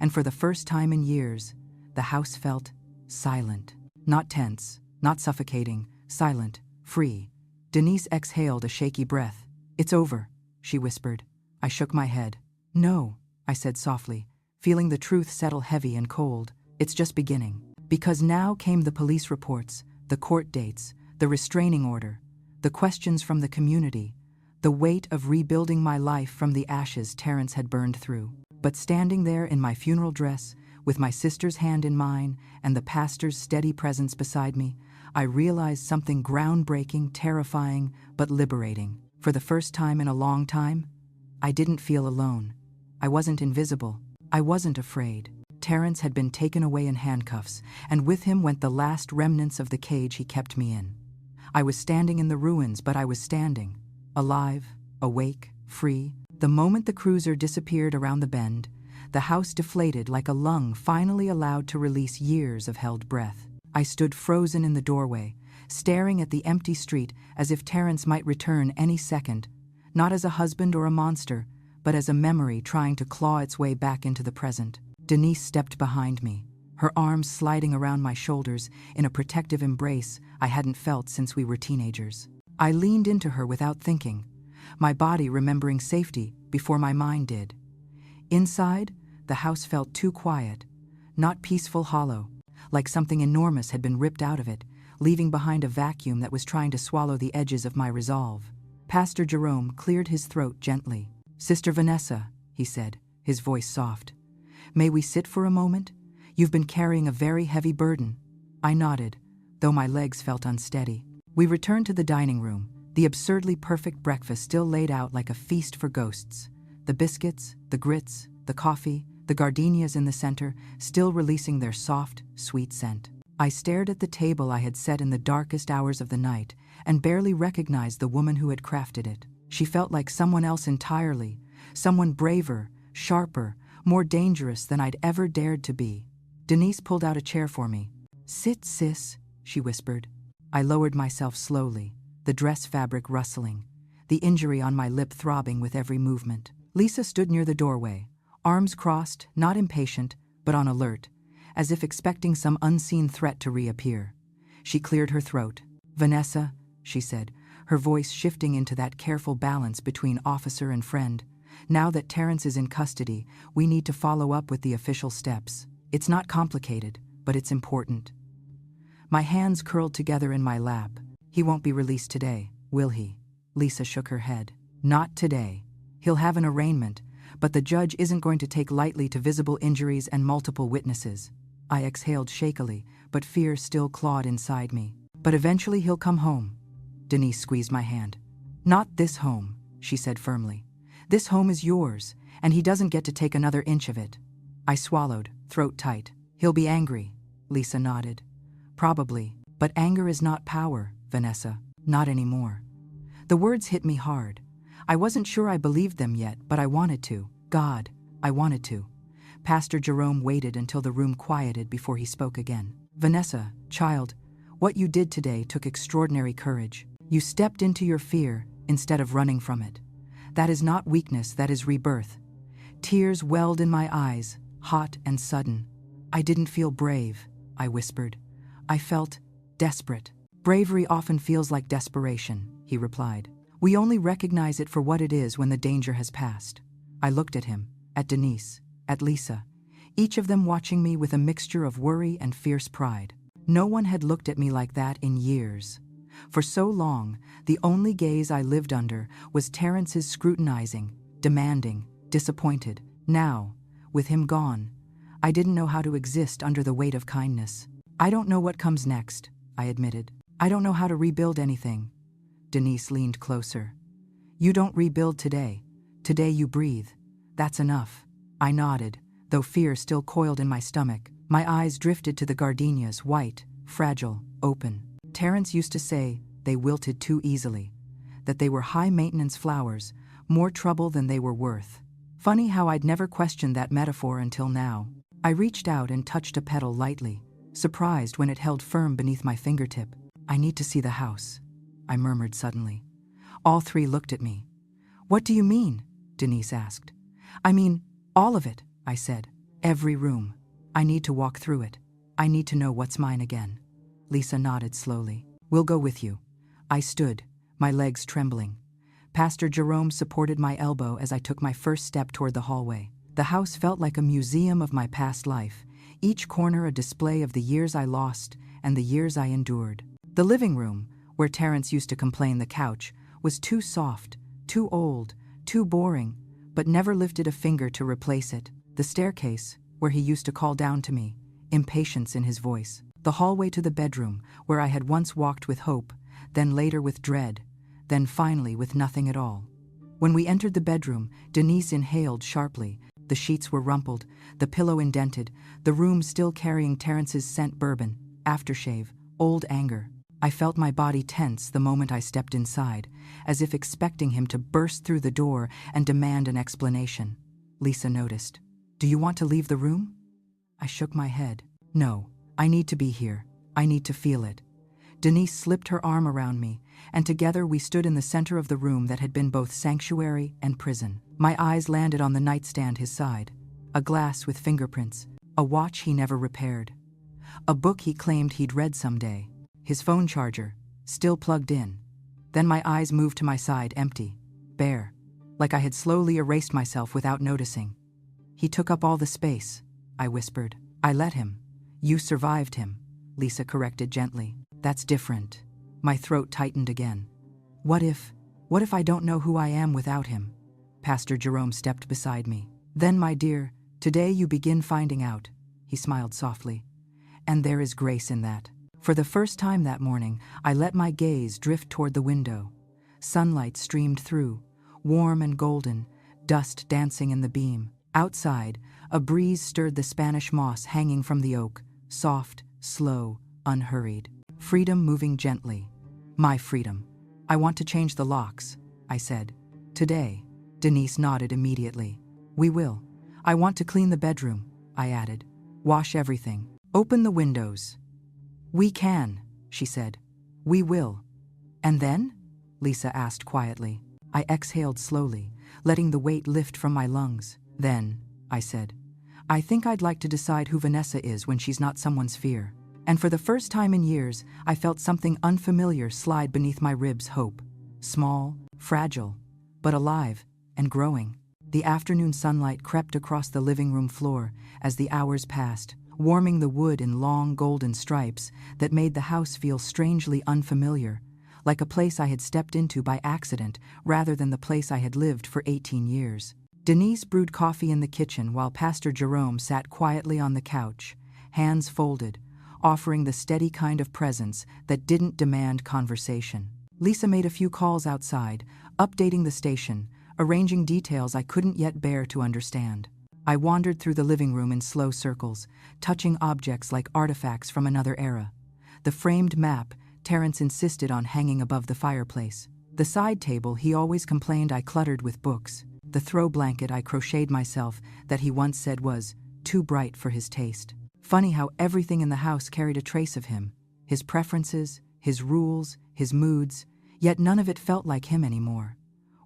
and for the first time in years, the house felt silent. Not tense, not suffocating, silent, free. Denise exhaled a shaky breath. "It's over," she whispered. I shook my head. "No," I said softly, feeling the truth settle heavy and cold. "It's just beginning." Because now came the police reports, the court dates, the restraining order, the questions from the community, the weight of rebuilding my life from the ashes Terrence had burned through. But standing there in my funeral dress, with my sister's hand in mine and the pastor's steady presence beside me, I realized something groundbreaking, terrifying, but liberating. For the first time in a long time, I didn't feel alone. I wasn't invisible. I wasn't afraid. Terrence had been taken away in handcuffs, and with him went the last remnants of the cage he kept me in. I was standing in the ruins, but I was standing. Alive, awake, free. The moment the cruiser disappeared around the bend, the house deflated like a lung finally allowed to release years of held breath. I stood frozen in the doorway, staring at the empty street as if Terrence might return any second, not as a husband or a monster, but as a memory trying to claw its way back into the present. Denise stepped behind me, her arms sliding around my shoulders in a protective embrace I hadn't felt since we were teenagers. I leaned into her without thinking, my body remembering safety before my mind did. Inside, the house felt too quiet, not peaceful, hollow, like something enormous had been ripped out of it, leaving behind a vacuum that was trying to swallow the edges of my resolve. Pastor Jerome cleared his throat gently. "Sister Vanessa," he said, his voice soft. "May we sit for a moment? You've been carrying a very heavy burden." I nodded, though my legs felt unsteady. We returned to the dining room, the absurdly perfect breakfast still laid out like a feast for ghosts. The biscuits, the grits, the coffee, the gardenias in the center, still releasing their soft, sweet scent. I stared at the table I had set in the darkest hours of the night and barely recognized the woman who had crafted it. She felt like someone else entirely, someone braver, sharper, more dangerous than I'd ever dared to be. Denise pulled out a chair for me. "Sit, sis," she whispered. I lowered myself slowly, the dress fabric rustling, the injury on my lip throbbing with every movement. Lisa stood near the doorway, arms crossed, not impatient, but on alert, as if expecting some unseen threat to reappear. She cleared her throat. "Vanessa," she said, her voice shifting into that careful balance between officer and friend. "Now that Terrence is in custody, we need to follow up with the official steps. It's not complicated, but it's important." My hands curled together in my lap. "He won't be released today, will he?" Lisa shook her head. "Not today. He'll have an arraignment, but the judge isn't going to take lightly to visible injuries and multiple witnesses." I exhaled shakily, but fear still clawed inside me. "But eventually he'll come home." Denise squeezed my hand. "Not this home," she said firmly. "This home is yours, and he doesn't get to take another inch of it." I swallowed, throat tight. "He'll be angry," Lisa nodded. "Probably, but anger is not power, Vanessa. Not anymore." The words hit me hard. I wasn't sure I believed them yet, but I wanted to. God, I wanted to. Pastor Jerome waited until the room quieted before he spoke again. "Vanessa, child, what you did today took extraordinary courage. You stepped into your fear instead of running from it. That is not weakness, that is rebirth." Tears welled in my eyes, hot and sudden. "I didn't feel brave," I whispered. "I felt desperate." "Bravery often feels like desperation," he replied. "We only recognize it for what it is when the danger has passed." I looked at him, at Denise, at Lisa, each of them watching me with a mixture of worry and fierce pride. No one had looked at me like that in years. For so long, the only gaze I lived under was Terrence's scrutinizing, demanding, disappointed. Now, with him gone, I didn't know how to exist under the weight of kindness. "I don't know what comes next," I admitted. "I don't know how to rebuild anything." Denise leaned closer. "You don't rebuild today. Today you breathe. That's enough." I nodded, though fear still coiled in my stomach. My eyes drifted to the gardenias, white, fragile, open. Terrence used to say they wilted too easily, that they were high-maintenance flowers, more trouble than they were worth. Funny how I'd never questioned that metaphor until now. I reached out and touched a petal lightly, surprised when it held firm beneath my fingertip. "I need to see the house," I murmured suddenly. All three looked at me. "What do you mean?" Denise asked. "I mean, all of it," I said. "Every room. I need to walk through it. I need to know what's mine again." Lisa nodded slowly. "We'll go with you." I stood, my legs trembling. Pastor Jerome supported my elbow as I took my first step toward the hallway. The house felt like a museum of my past life, each corner a display of the years I lost and the years I endured. The living room, where Terence used to complain the couch, was too soft, too old, too boring, but never lifted a finger to replace it. The staircase, where he used to call down to me, impatience in his voice. The hallway to the bedroom, where I had once walked with hope, then later with dread, then finally with nothing at all. When we entered the bedroom, Denise inhaled sharply. The sheets were rumpled, the pillow indented, the room still carrying Terence's scent bourbon, aftershave, old anger. I felt my body tense the moment I stepped inside, as if expecting him to burst through the door and demand an explanation. Lisa noticed. "Do you want to leave the room?" I shook my head. "No, I need to be here. I need to feel it." Denise slipped her arm around me, and together we stood in the center of the room that had been both sanctuary and prison. My eyes landed on the nightstand his side, a glass with fingerprints, a watch he never repaired, a book he claimed he'd read someday, his phone charger, still plugged in. Then my eyes moved to my side, empty, bare, like I had slowly erased myself without noticing. "He took up all the space," I whispered. "I let him." "You survived him," Lisa corrected gently. "That's different." My throat tightened again. What if I don't know who I am without him?" Pastor Jerome stepped beside me. "Then, my dear, today you begin finding out," he smiled softly. "And there is grace in that." For the first time that morning, I let my gaze drift toward the window. Sunlight streamed through, warm and golden, dust dancing in the beam. Outside, a breeze stirred the Spanish moss hanging from the oak, soft, slow, unhurried. Freedom moving gently. My freedom. "I want to change the locks," I said. "Today." Denise nodded immediately. "We will. I want to clean the bedroom," I added. "Wash everything. Open the windows." "We can," she said. "We will." "And then?" Lisa asked quietly. I exhaled slowly, letting the weight lift from my lungs. "Then," I said, "I think I'd like to decide who Vanessa is when she's not someone's fear." And for the first time in years, I felt something unfamiliar slide beneath my ribs. Hope. Small, fragile, but alive and growing. The afternoon sunlight crept across the living room floor as the hours passed, warming the wood in long golden stripes that made the house feel strangely unfamiliar, like a place I had stepped into by accident rather than the place I had lived for 18 years. Denise brewed coffee in the kitchen while Pastor Jerome sat quietly on the couch, hands folded, offering the steady kind of presence that didn't demand conversation. Lisa made a few calls outside, updating the station, arranging details I couldn't yet bear to understand. I wandered through the living room in slow circles, touching objects like artifacts from another era. The framed map Terence insisted on hanging above the fireplace. The side table he always complained I cluttered with books. The throw blanket I crocheted myself that he once said was too bright for his taste. Funny how everything in the house carried a trace of him, his preferences, his rules, his moods, yet none of it felt like him anymore.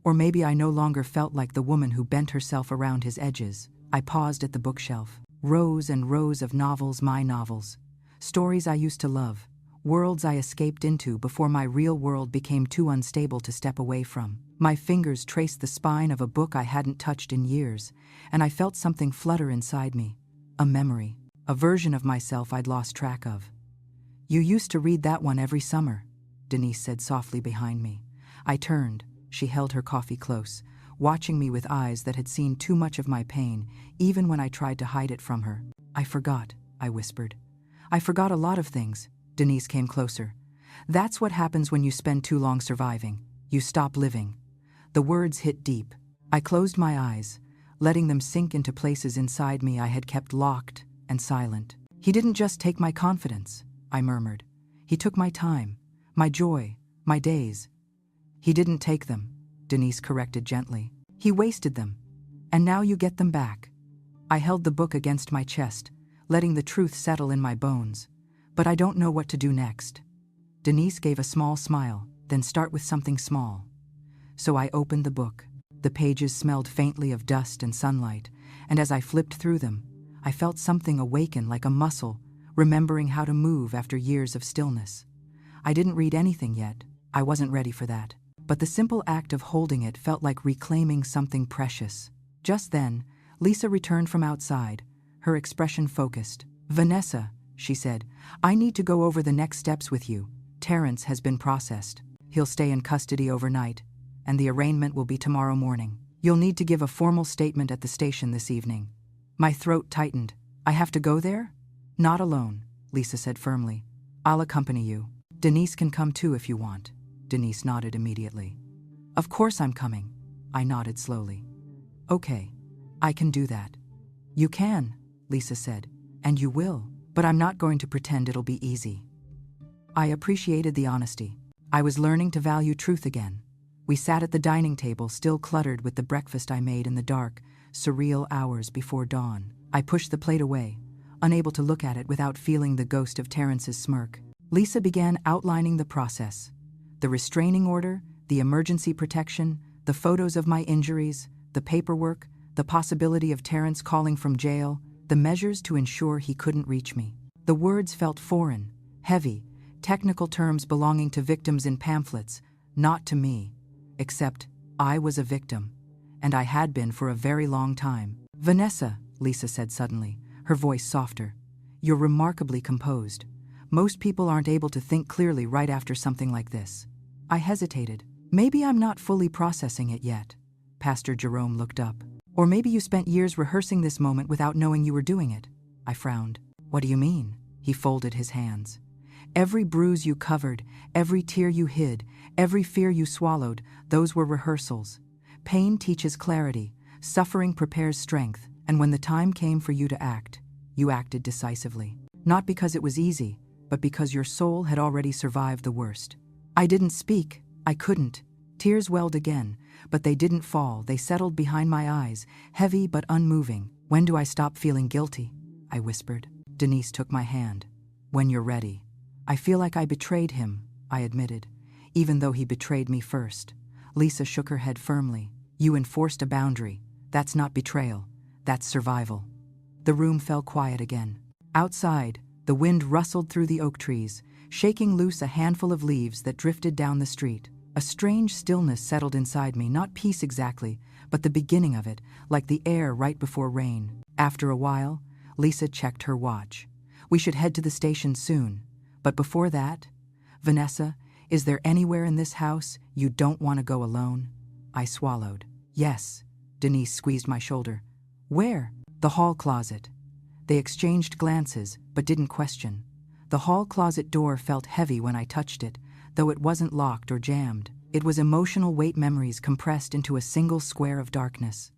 Or maybe I no longer felt like the woman who bent herself around his edges. I paused at the bookshelf. Rows and rows of novels, my novels. Stories I used to love. Worlds I escaped into before my real world became too unstable to step away from. My fingers traced the spine of a book I hadn't touched in years, and I felt something flutter inside me. A memory. A version of myself I'd lost track of. "You used to read that one every summer," Denise said softly behind me. I turned. She held her coffee close, watching me with eyes that had seen too much of my pain, even when I tried to hide it from her. "I forgot," I whispered. "I forgot a lot of things." Denise came closer. "That's what happens when you spend too long surviving. You stop living." The words hit deep. I closed my eyes, letting them sink into places inside me I had kept locked and silent. "He didn't just take my confidence," I murmured. "He took my time, my joy, my days." "He didn't take them," Denise corrected gently. "He wasted them. And now you get them back." I held the book against my chest, letting the truth settle in my bones. "But I don't know what to do next." Denise gave a small smile. "Then start with something small." So I opened the book. The pages smelled faintly of dust and sunlight, and as I flipped through them, I felt something awaken like a muscle, remembering how to move after years of stillness. I didn't read anything yet. I wasn't ready for that. but the simple act of holding it felt like reclaiming something precious. Just then, Lisa returned from outside, her expression focused. "Vanessa," she said, "I need to go over the next steps with you. Terrence has been processed. He'll stay in custody overnight, and the arraignment will be tomorrow morning. You'll need to give a formal statement at the station this evening." My throat tightened. "I have to go there?" "Not alone," Lisa said firmly. "I'll accompany you. Denise can come too if you want." Denise nodded immediately. "Of course I'm coming." I nodded slowly. "Okay, I can do that." "You can," Lisa said, "and you will, but I'm not going to pretend it'll be easy." I appreciated the honesty. I was learning to value truth again. We sat at the dining table, still cluttered with the breakfast I made in the dark, surreal hours before dawn. I pushed the plate away, unable to look at it without feeling the ghost of Terrence's smirk. Lisa began outlining the process. The restraining order, the emergency protection, the photos of my injuries, the paperwork, the possibility of Terrence calling from jail, the measures to ensure he couldn't reach me. The words felt foreign, heavy, technical terms belonging to victims in pamphlets, not to me. Except, I was a victim, and I had been for a very long time. "Vanessa," Lisa said suddenly, her voice softer, "you're remarkably composed. Most people aren't able to think clearly right after something like this." I hesitated. "Maybe I'm not fully processing it yet." Pastor Jerome looked up. "Or maybe you spent years rehearsing this moment without knowing you were doing it." I frowned. "What do you mean?" He folded his hands. "Every bruise you covered, every tear you hid, every fear you swallowed, those were rehearsals. Pain teaches clarity, suffering prepares strength, and when the time came for you to act, you acted decisively. Not because it was easy, but because your soul had already survived the worst." I didn't speak. I couldn't. Tears welled again, but they didn't fall. They settled behind my eyes, heavy but unmoving. "When do I stop feeling guilty?" I whispered. Denise took my hand. "When you're ready." "I feel like I betrayed him," I admitted, "even though he betrayed me first." Lisa shook her head firmly. "You enforced a boundary. That's not betrayal. That's survival." The room fell quiet again. Outside, the wind rustled through the oak trees, shaking loose a handful of leaves that drifted down the street. A strange stillness settled inside me, not peace exactly, but the beginning of it, like the air right before rain. After a while, Lisa checked her watch. "We should head to the station soon. But before that, Vanessa, is there anywhere in this house you don't want to go alone?" I swallowed. "Yes." Denise squeezed my shoulder. "Where?" "The hall closet." They exchanged glances, but didn't question. The hall closet door felt heavy when I touched it, though it wasn't locked or jammed. It was emotional weight memories compressed into a single square of darkness.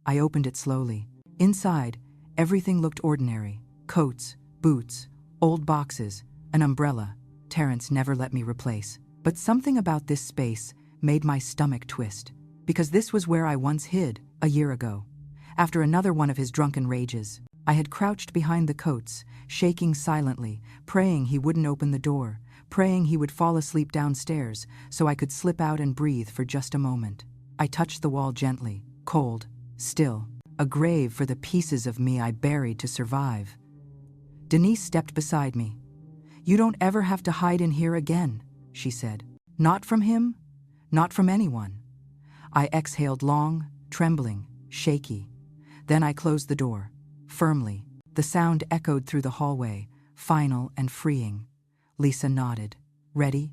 I opened it slowly. Inside, everything looked ordinary. Coats, boots, old boxes, an umbrella Terrence never let me replace. But something about this space made my stomach twist, because this was where I once hid, a year ago. After another one of his drunken rages, I had crouched behind the coats, shaking silently, praying he wouldn't open the door, praying he would fall asleep downstairs so I could slip out and breathe for just a moment. I touched the wall gently, cold, still, a grave for the pieces of me I buried to survive. Denise stepped beside me. "You don't ever have to hide in here again," she said. "Not from him, not from anyone." I exhaled long, trembling, shaky. Then I closed the door. Firmly, the sound echoed through the hallway, final and freeing. Lisa nodded. "Ready?"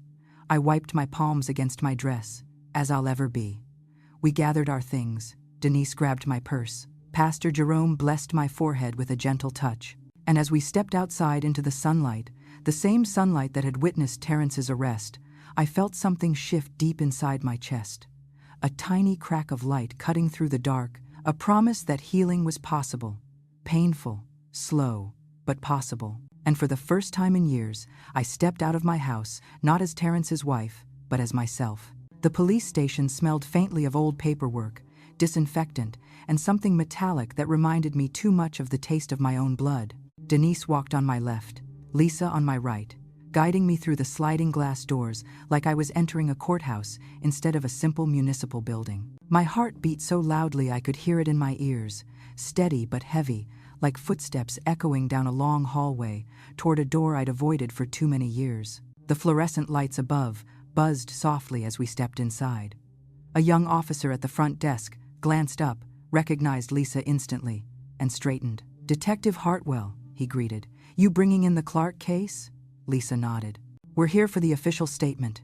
I wiped my palms against my dress, as I'll ever be. We gathered our things. Denise grabbed my purse. Pastor Jerome blessed my forehead with a gentle touch. And as we stepped outside into the sunlight, the same sunlight that had witnessed Terrence's arrest, I felt something shift deep inside my chest. A tiny crack of light cutting through the dark, a promise that healing was possible. Painful, slow, but possible. And for the first time in years, I stepped out of my house, not as Terrence's wife, but as myself. The police station smelled faintly of old paperwork, disinfectant, and something metallic that reminded me too much of the taste of my own blood. Denise walked on my left, Lisa on my right, guiding me through the sliding glass doors like I was entering a courthouse instead of a simple municipal building. My heart beat so loudly I could hear it in my ears, steady but heavy, like footsteps echoing down a long hallway toward a door I'd avoided for too many years. The fluorescent lights above, buzzed softly as we stepped inside. A young officer at the front desk glanced up, recognized Lisa instantly, and straightened. "Detective Hartwell," he greeted. "You bringing in the Clark case?" Lisa nodded. "We're here for the official statement."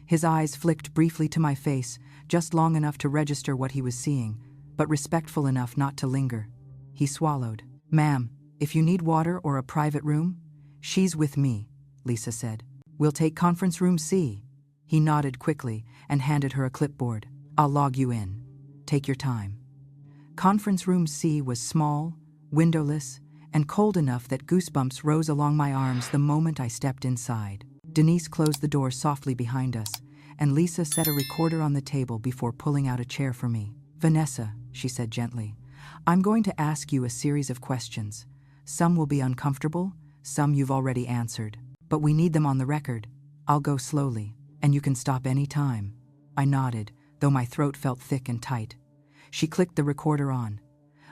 His eyes flicked briefly to my face, just long enough to register what he was seeing, but respectful enough not to linger. He swallowed. "Ma'am, if you need water or a private room, she's with me," Lisa said. "We'll take conference room C." He nodded quickly and handed her a clipboard. "I'll log you in. Take your time." Conference room C was small, windowless, and cold enough that goosebumps rose along my arms the moment I stepped inside. Denise closed the door softly behind us, and Lisa set a recorder on the table before pulling out a chair for me. "Vanessa," she said gently, "I'm going to ask you a series of questions. Some will be uncomfortable, some you've already answered. But we need them on the record. I'll go slowly, and you can stop any time." I nodded, though my throat felt thick and tight. She clicked the recorder on.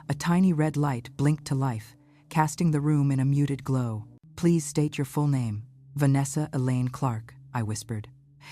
A tiny red light blinked to life, casting the room in a muted glow. "Please state your full name." "Vanessa Elaine Clark," I whispered.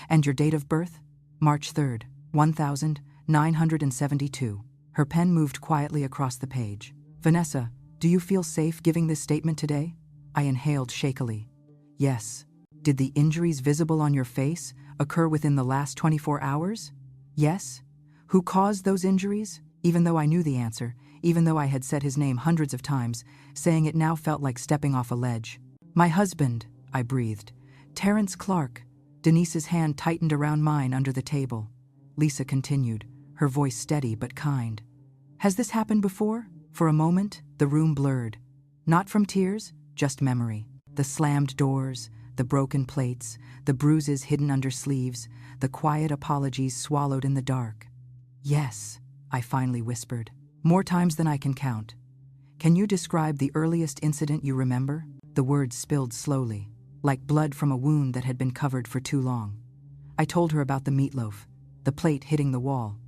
"And your date of birth?" "March 3rd, 1972. Her pen moved quietly across the page. "Vanessa, do you feel safe giving this statement today?" I inhaled shakily. "Yes." "Did the injuries visible on your face occur within the last 24 hours? "Yes." "Who caused those injuries?" Even though I knew the answer, even though I had said his name hundreds of times, saying it now felt like stepping off a ledge. "My husband," I breathed. "Terrence Clark." Denise's hand tightened around mine under the table. Lisa continued, her voice steady but kind. "Has this happened before?" For a moment, the room blurred. Not from tears, just memory. The slammed doors, the broken plates, the bruises hidden under sleeves, the quiet apologies swallowed in the dark. "Yes," I finally whispered. "More times than I can count." "Can you describe the earliest incident you remember?" The words spilled slowly, like blood from a wound that had been covered for too long. I told her about the meatloaf, the plate hitting the wall,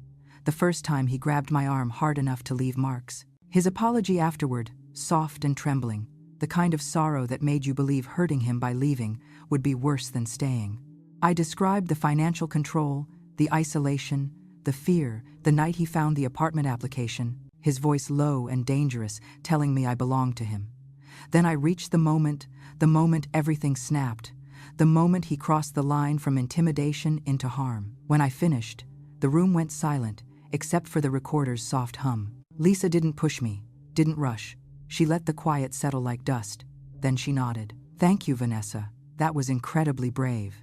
the first time he grabbed my arm hard enough to leave marks. His apology afterward, soft and trembling, the kind of sorrow that made you believe hurting him by leaving would be worse than staying. I described the financial control, the isolation, the fear, the night he found the apartment application, his voice low and dangerous, telling me I belonged to him. Then I reached the moment everything snapped, the moment he crossed the line from intimidation into harm. When I finished, the room went silent, except for the recorder's soft hum. Lisa didn't push me, didn't rush. She let the quiet settle like dust. Then she nodded. "Thank you, Vanessa. That was incredibly brave."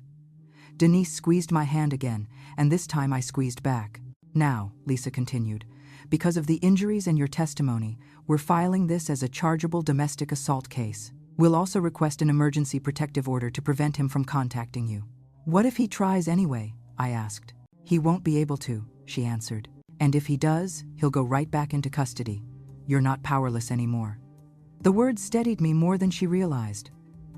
Denise squeezed my hand again, and this time I squeezed back. "Now," Lisa continued, "because of the injuries and your testimony, we're filing this as a chargeable domestic assault case. We'll also request an emergency protective order to prevent him from contacting you." "What if he tries anyway?" I asked. "He won't be able to," she answered. "And if he does, he'll go right back into custody. You're not powerless anymore." The words steadied me more than she realized.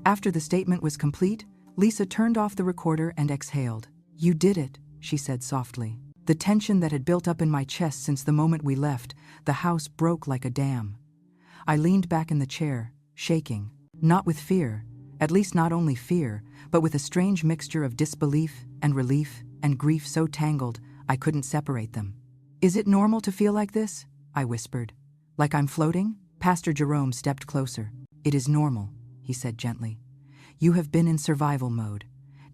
After the statement was complete, Lisa turned off the recorder and exhaled. "You did it," she said softly. The tension that had built up in my chest since the moment we left the house broke like a dam. I leaned back in the chair, shaking, not with fear, at least not only fear, but with a strange mixture of disbelief and relief and grief so tangled I couldn't separate them. "Is it normal to feel like this?" I whispered. "Like I'm floating?" Pastor Jerome stepped closer. "It is normal," he said gently. "You have been in survival mode.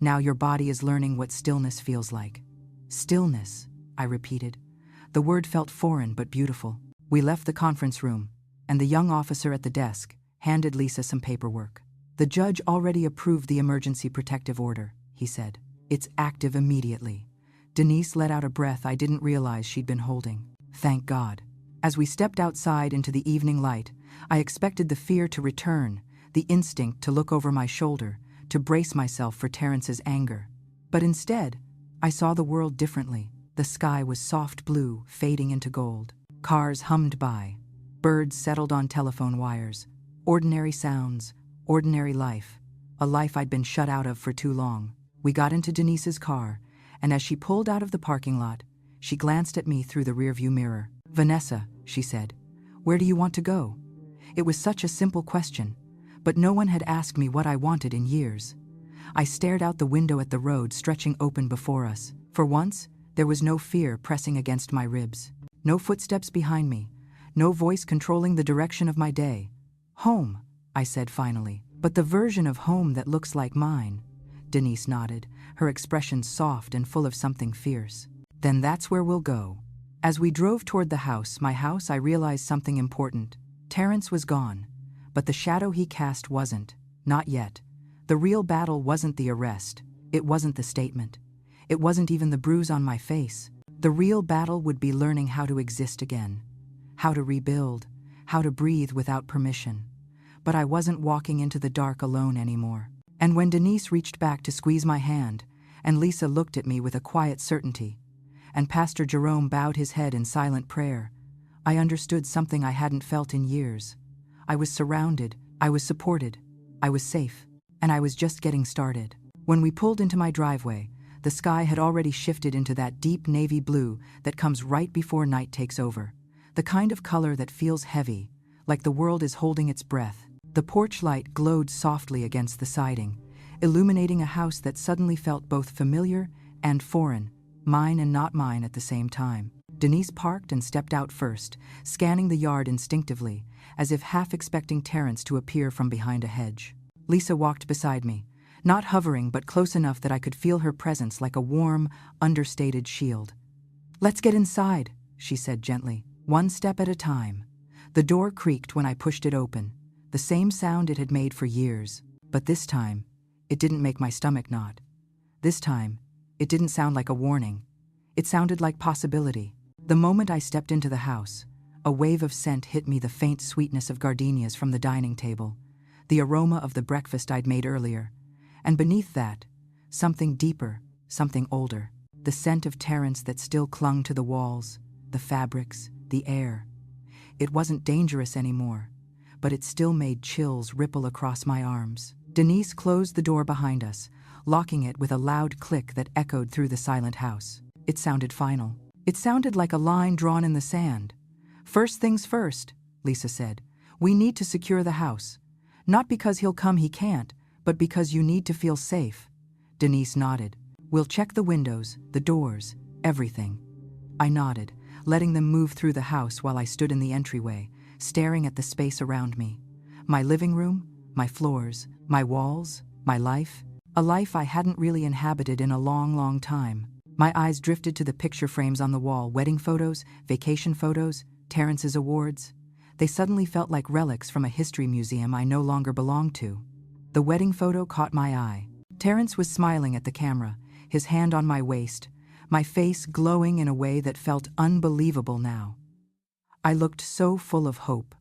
Now your body is learning what stillness feels like." "Stillness," I repeated. The word felt foreign but beautiful. We left the conference room, and the young officer at the desk handed Lisa some paperwork. "The judge already approved the emergency protective order," he said. "It's active immediately." Denise let out a breath I didn't realize she'd been holding. Thank God. As we stepped outside into the evening light, I expected the fear to return, the instinct to look over my shoulder, to brace myself for Terrence's anger. But instead, I saw the world differently. The sky was soft blue, fading into gold. Cars hummed by. Birds settled on telephone wires. Ordinary sounds, ordinary life. A life I'd been shut out of for too long. We got into Denise's car, and as she pulled out of the parking lot, she glanced at me through the rearview mirror. "Vanessa," she said, "where do you want to go?" It was such a simple question, but no one had asked me what I wanted in years. I stared out the window at the road stretching open before us. For once, there was no fear pressing against my ribs. No footsteps behind me. No voice controlling the direction of my day. Home, I said finally. But the version of home that looks like mine. Denise nodded, her expression soft and full of something fierce. Then that's where we'll go. As we drove toward the house, my house, I realized something important. Terrence was gone, but the shadow he cast wasn't. Not yet. The real battle wasn't the arrest. It wasn't the statement. It wasn't even the bruise on my face. The real battle would be learning how to exist again. How to rebuild. How to breathe without permission. But I wasn't walking into the dark alone anymore. And when Denise reached back to squeeze my hand, and Lisa looked at me with a quiet certainty, and Pastor Jerome bowed his head in silent prayer, I understood something I hadn't felt in years. I was surrounded, I was supported, I was safe, and I was just getting started. When we pulled into my driveway, the sky had already shifted into that deep navy blue that comes right before night takes over. The kind of color that feels heavy, like the world is holding its breath. The porch light glowed softly against the siding, illuminating a house that suddenly felt both familiar and foreign, mine and not mine at the same time. Denise parked and stepped out first, scanning the yard instinctively, as if half expecting Terrence to appear from behind a hedge. Lisa walked beside me, not hovering but close enough that I could feel her presence like a warm, understated shield. "Let's get inside," she said gently, one step at a time. The door creaked when I pushed it open, the same sound it had made for years, but this time, it didn't make my stomach knot. This time, it didn't sound like a warning. It sounded like possibility. The moment I stepped into the house, a wave of scent hit me, the faint sweetness of gardenias from the dining table, the aroma of the breakfast I'd made earlier, and beneath that, something deeper, something older, the scent of Terrence that still clung to the walls, the fabrics, the air. It wasn't dangerous anymore, but it still made chills ripple across my arms. Denise closed the door behind us, locking it with a loud click that echoed through the silent house. It sounded final. It sounded like a line drawn in the sand. "First things first," Lisa said. "We need to secure the house. Not because he'll come, he can't, but because you need to feel safe." Denise nodded. "We'll check the windows, the doors, everything." I nodded, letting them move through the house while I stood in the entryway, staring at the space around me. My living room, my floors, my walls, my life. A life I hadn't really inhabited in a long, long time. My eyes drifted to the picture frames on the wall, wedding photos, vacation photos, Terrence's awards. They suddenly felt like relics from a history museum I no longer belonged to. The wedding photo caught my eye. Terrence was smiling at the camera, his hand on my waist, my face glowing in a way that felt unbelievable now. I looked so full of hope,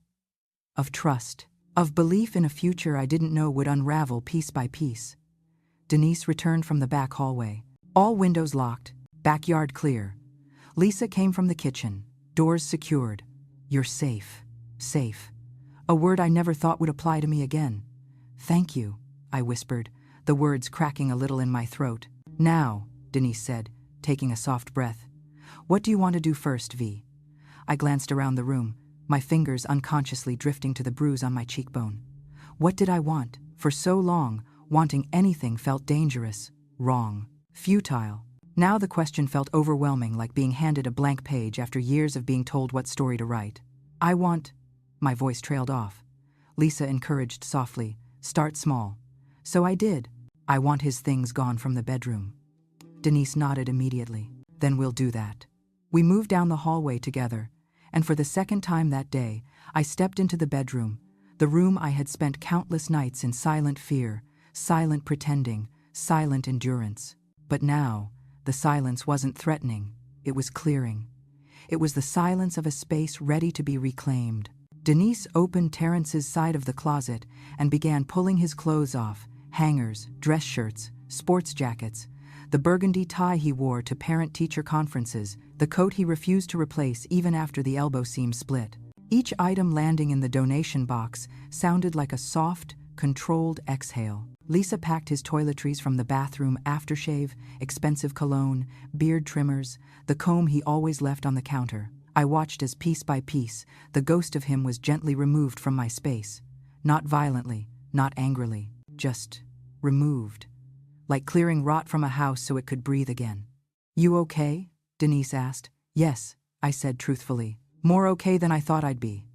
of trust, of belief in a future I didn't know would unravel piece by piece. Denise returned from the back hallway. All windows locked, backyard clear. Lisa came from the kitchen, doors secured. "You're safe. Safe." A word I never thought would apply to me again. "Thank you," I whispered, the words cracking a little in my throat. "Now," Denise said, taking a soft breath. "What do you want to do first, V?" I glanced around the room, my fingers unconsciously drifting to the bruise on my cheekbone. What did I want? For so long, wanting anything felt dangerous, wrong, futile. Now the question felt overwhelming, like being handed a blank page after years of being told what story to write. "I want..." My voice trailed off. Lisa encouraged softly, "Start small." So I did. "I want his things gone from the bedroom." Denise nodded immediately. "Then we'll do that." We moved down the hallway together, and for the second time that day, I stepped into the bedroom, the room I had spent countless nights in silent fear, silent pretending, silent endurance. But now, the silence wasn't threatening, it was clearing. It was the silence of a space ready to be reclaimed. Denise opened Terrence's side of the closet and began pulling his clothes off, hangers, dress shirts, sports jackets, the burgundy tie he wore to parent-teacher conferences, the coat he refused to replace even after the elbow seam split. Each item landing in the donation box sounded like a soft, controlled exhale. Lisa packed his toiletries from the bathroom: aftershave, expensive cologne, beard trimmers, the comb he always left on the counter. I watched as piece by piece, the ghost of him was gently removed from my space. Not violently, not angrily, just removed. like clearing rot from a house so it could breathe again. "You okay?" Denise asked. "Yes," I said truthfully. "More okay than I thought I'd be."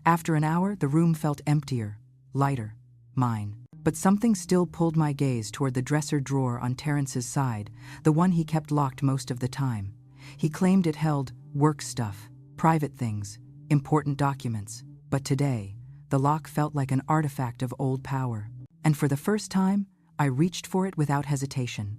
After an hour, the room felt emptier, lighter, mine. But something still pulled my gaze toward the dresser drawer on Terrence's side, the one he kept locked most of the time. He claimed it held work stuff, private things, important documents. But today, the lock felt like an artifact of old power. And for the first time, I reached for it without hesitation.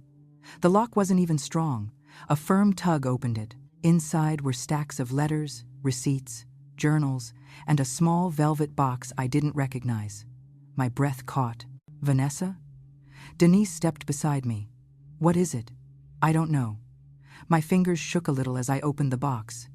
The lock wasn't even strong. A firm tug opened it. Inside were stacks of letters, receipts, journals, and a small velvet box I didn't recognize. My breath caught. "Vanessa?" Denise stepped beside me. "What is it?" "I don't know." My fingers shook a little as I opened the box.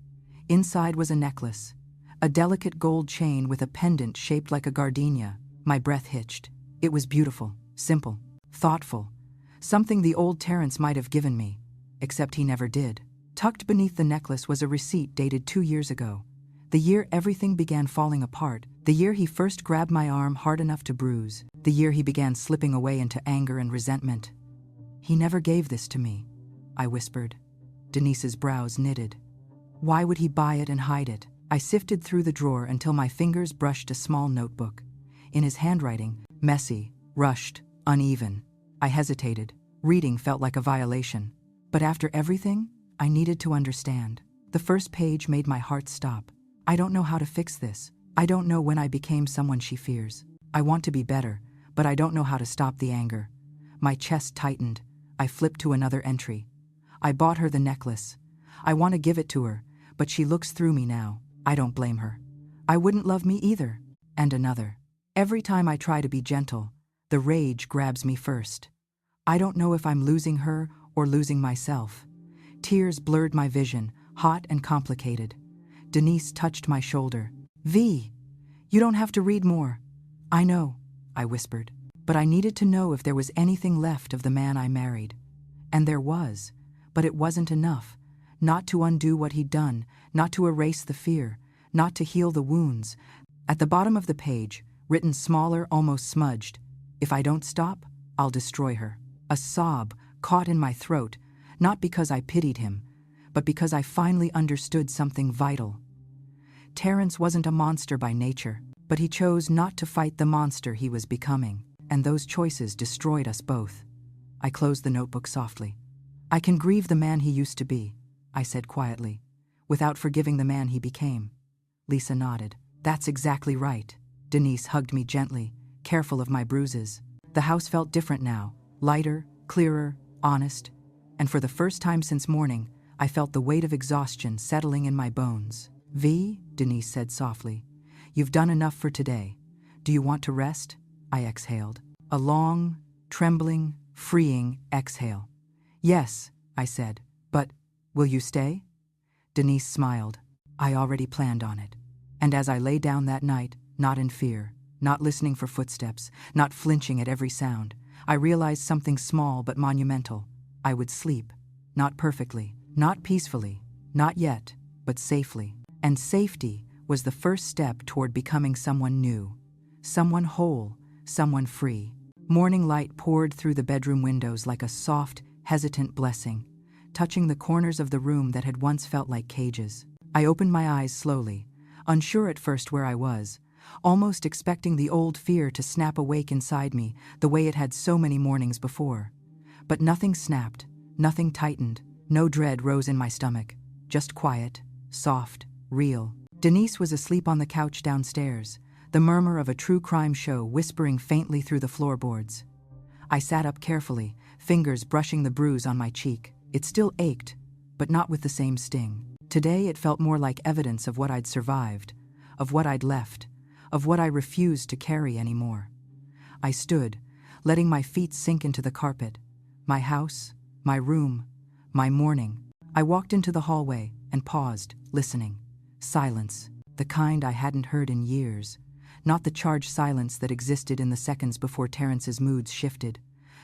Inside was a necklace, a delicate gold chain with a pendant shaped like a gardenia. My breath hitched. It was beautiful, simple, thoughtful, something the old Terrence might have given me, except he never did. Tucked beneath the necklace was a receipt dated 2 years ago, the year everything began falling apart, the year he first grabbed my arm hard enough to bruise, the year he began slipping away into anger and resentment. "He never gave this to me," I whispered. Denise's brows knitted. "Why would he buy it and hide it?" I sifted through the drawer until my fingers brushed a small notebook. In his handwriting, messy, rushed, uneven. I hesitated. Reading felt like a violation. But after everything, I needed to understand. The first page made my heart stop. "I don't know how to fix this. I don't know when I became someone she fears. I want to be better, but I don't know how to stop the anger." My chest tightened. I flipped to another entry. "I bought her the necklace. I want to give it to her, but she looks through me now. I don't blame her. I wouldn't love me either." And another. "Every time I try to be gentle, the rage grabs me first. I don't know if I'm losing her or losing myself." Tears blurred my vision, hot and complicated. Denise touched my shoulder. "V, you don't have to read more." "I know," I whispered. But I needed to know if there was anything left of the man I married. And there was, but it wasn't enough. Not to undo what he'd done, not to erase the fear, not to heal the wounds. At the bottom of the page, written smaller, almost smudged, "If I don't stop, I'll destroy her." A sob caught in my throat, not because I pitied him, but because I finally understood something vital. Terrence wasn't a monster by nature, but he chose not to fight the monster he was becoming, and those choices destroyed us both. I closed the notebook softly. "I can grieve the man he used to be," I said quietly, "without forgiving the man he became." Lisa nodded. "That's exactly right." Denise hugged me gently, careful of my bruises. The house felt different now, lighter, clearer, honest, and for the first time since morning, I felt the weight of exhaustion settling in my bones. "V," Denise said softly, "you've done enough for today. Do you want to rest?" I exhaled. A long, trembling, freeing exhale. "Yes," I said, "but will you stay?" Denise smiled. "I already planned on it." And as I lay down that night, not in fear, not listening for footsteps, not flinching at every sound, I realized something small but monumental. I would sleep. Not perfectly, not peacefully, not yet, but safely. And safety was the first step toward becoming someone new, someone whole, someone free. Morning light poured through the bedroom windows like a soft, hesitant blessing, touching the corners of the room that had once felt like cages. I opened my eyes slowly, unsure at first where I was, almost expecting the old fear to snap awake inside me the way it had so many mornings before. But nothing snapped, nothing tightened, no dread rose in my stomach, just quiet, soft, real. Denise was asleep on the couch downstairs, the murmur of a true crime show whispering faintly through the floorboards. I sat up carefully, fingers brushing the bruise on my cheek. It still ached, but not with the same sting. Today it felt more like evidence of what I'd survived, of what I'd left, of what I refused to carry anymore. I stood, letting my feet sink into the carpet. My house, my room, my morning. I walked into the hallway and paused, listening. Silence, the kind I hadn't heard in years. Not the charged silence that existed in the seconds before Terrence's moods shifted.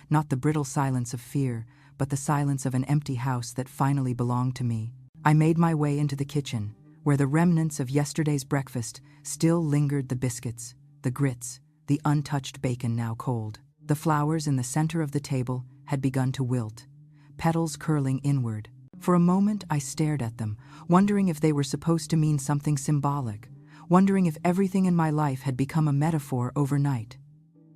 Not the brittle silence of fear, but the silence of an empty house that finally belonged to me. I made my way into the kitchen, where the remnants of yesterday's breakfast still lingered: the biscuits, the grits, the untouched bacon now cold. The flowers in the center of the table had begun to wilt, petals curling inward. For a moment I stared at them, wondering if they were supposed to mean something symbolic, wondering if everything in my life had become a metaphor overnight.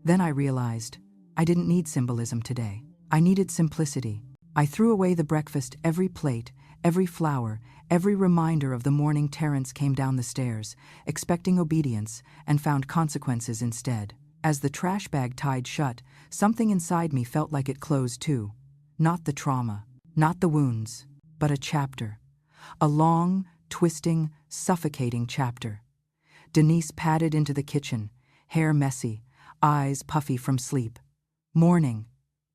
Then I realized I didn't need symbolism today. I needed simplicity. I threw away the breakfast, every plate, every flower, every reminder of the morning Terence came down the stairs, expecting obedience, and found consequences instead. As the trash bag tied shut, something inside me felt like it closed too. Not the trauma, not the wounds, but a chapter. A long, twisting, suffocating chapter. Denise padded into the kitchen, hair messy, eyes puffy from sleep. "Morning,"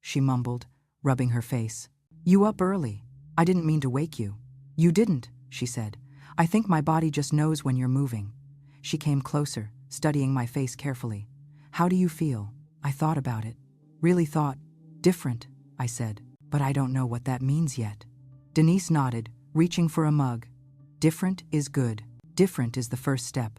she mumbled, rubbing her face. "You up early? I didn't mean to wake you." "You didn't," she said. "I think my body just knows when you're moving." She came closer, studying my face carefully. "How do you feel?" I thought about it. Really thought. "Different," I said. "But I don't know what that means yet." Denise nodded, reaching for a mug. "Different is good. Different is the first step."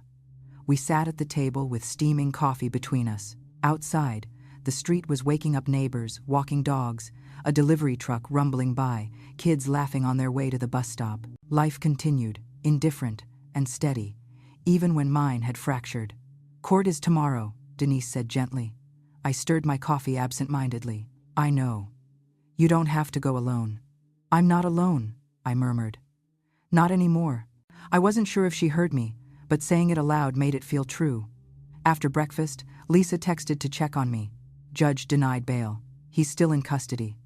We sat at the table with steaming coffee between us. Outside, the street was waking up neighbors, walking dogs, a delivery truck rumbling by, kids laughing on their way to the bus stop. Life continued, indifferent and steady, even when mine had fractured. "Court is tomorrow," Denise said gently. I stirred my coffee absent-mindedly. "I know. You don't have to go alone." "I'm not alone," I murmured. "Not anymore." I wasn't sure if she heard me, but saying it aloud made it feel true. After breakfast, Lisa texted to check on me. "Judge denied bail. He's still in custody.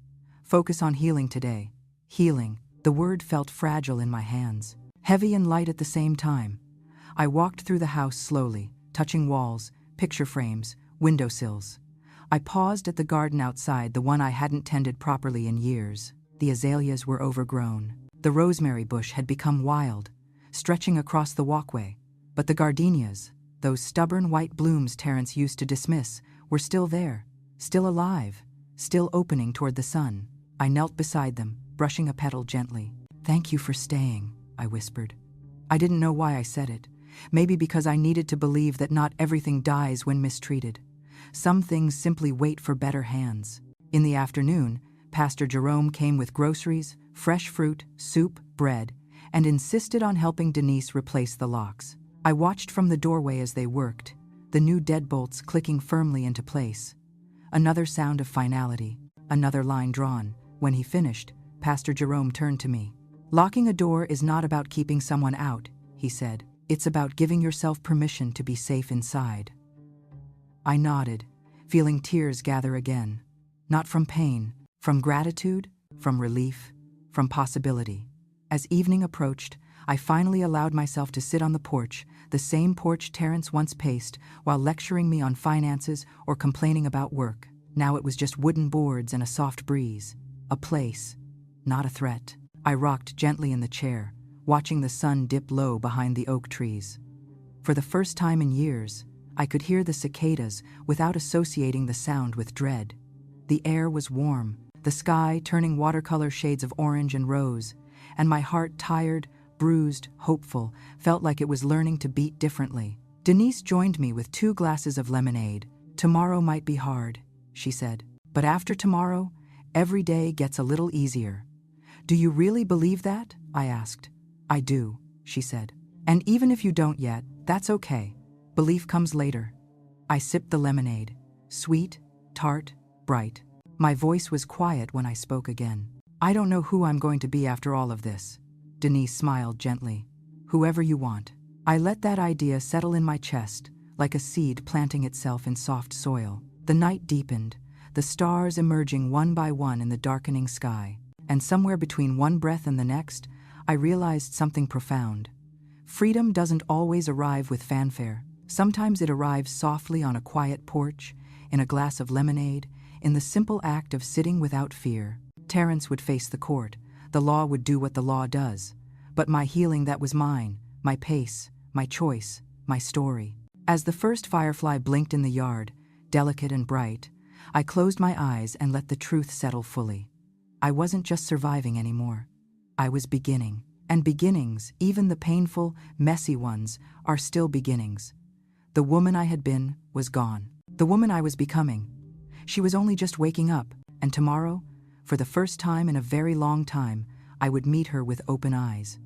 Focus on healing today." Healing. The word felt fragile in my hands, heavy and light at the same time. I walked through the house slowly, touching walls, picture frames, windowsills. I paused at the garden outside, the one I hadn't tended properly in years. The azaleas were overgrown. The rosemary bush had become wild, stretching across the walkway. But the gardenias, those stubborn white blooms Terence used to dismiss, were still there, still alive, still opening toward the sun. I knelt beside them, brushing a petal gently. "Thank you for staying," I whispered. I didn't know why I said it. Maybe because I needed to believe that not everything dies when mistreated. Some things simply wait for better hands. In the afternoon, Pastor Jerome came with groceries, fresh fruit, soup, bread, and insisted on helping Denise replace the locks. I watched from the doorway as they worked, the new deadbolts clicking firmly into place. Another sound of finality, another line drawn. When he finished, Pastor Jerome turned to me. "Locking a door is not about keeping someone out," he said. "It's about giving yourself permission to be safe inside." I nodded, feeling tears gather again. Not from pain, from gratitude, from relief, from possibility. As evening approached, I finally allowed myself to sit on the porch, the same porch Terence once paced while lecturing me on finances or complaining about work. Now it was just wooden boards and a soft breeze. A place, not a threat. I rocked gently in the chair, watching the sun dip low behind the oak trees. For the first time in years, I could hear the cicadas without associating the sound with dread. The air was warm, the sky turning watercolor shades of orange and rose, and my heart, tired, bruised, hopeful, felt like it was learning to beat differently. Denise joined me with 2 glasses of lemonade. "Tomorrow might be hard," she said, "but after tomorrow, every day gets a little easier." "Do you really believe that?" I asked. "I do," she said. "And even if you don't yet, that's okay. Belief comes later." I sipped the lemonade, sweet, tart, bright. My voice was quiet when I spoke again. "I don't know who I'm going to be after all of this." Denise smiled gently. "Whoever you want." I let that idea settle in my chest, like a seed planting itself in soft soil. The night deepened, the stars emerging one by one in the darkening sky. And somewhere between one breath and the next, I realized something profound. Freedom doesn't always arrive with fanfare. Sometimes it arrives softly on a quiet porch, in a glass of lemonade, in the simple act of sitting without fear. Terence would face the court. The law would do what the law does. But my healing, that was mine, my pace, my choice, my story. As the first firefly blinked in the yard, delicate and bright, I closed my eyes and let the truth settle fully. I wasn't just surviving anymore. I was beginning. And beginnings, even the painful, messy ones, are still beginnings. The woman I had been was gone. The woman I was becoming, she was only just waking up, and tomorrow, for the first time in a very long time, I would meet her with open eyes.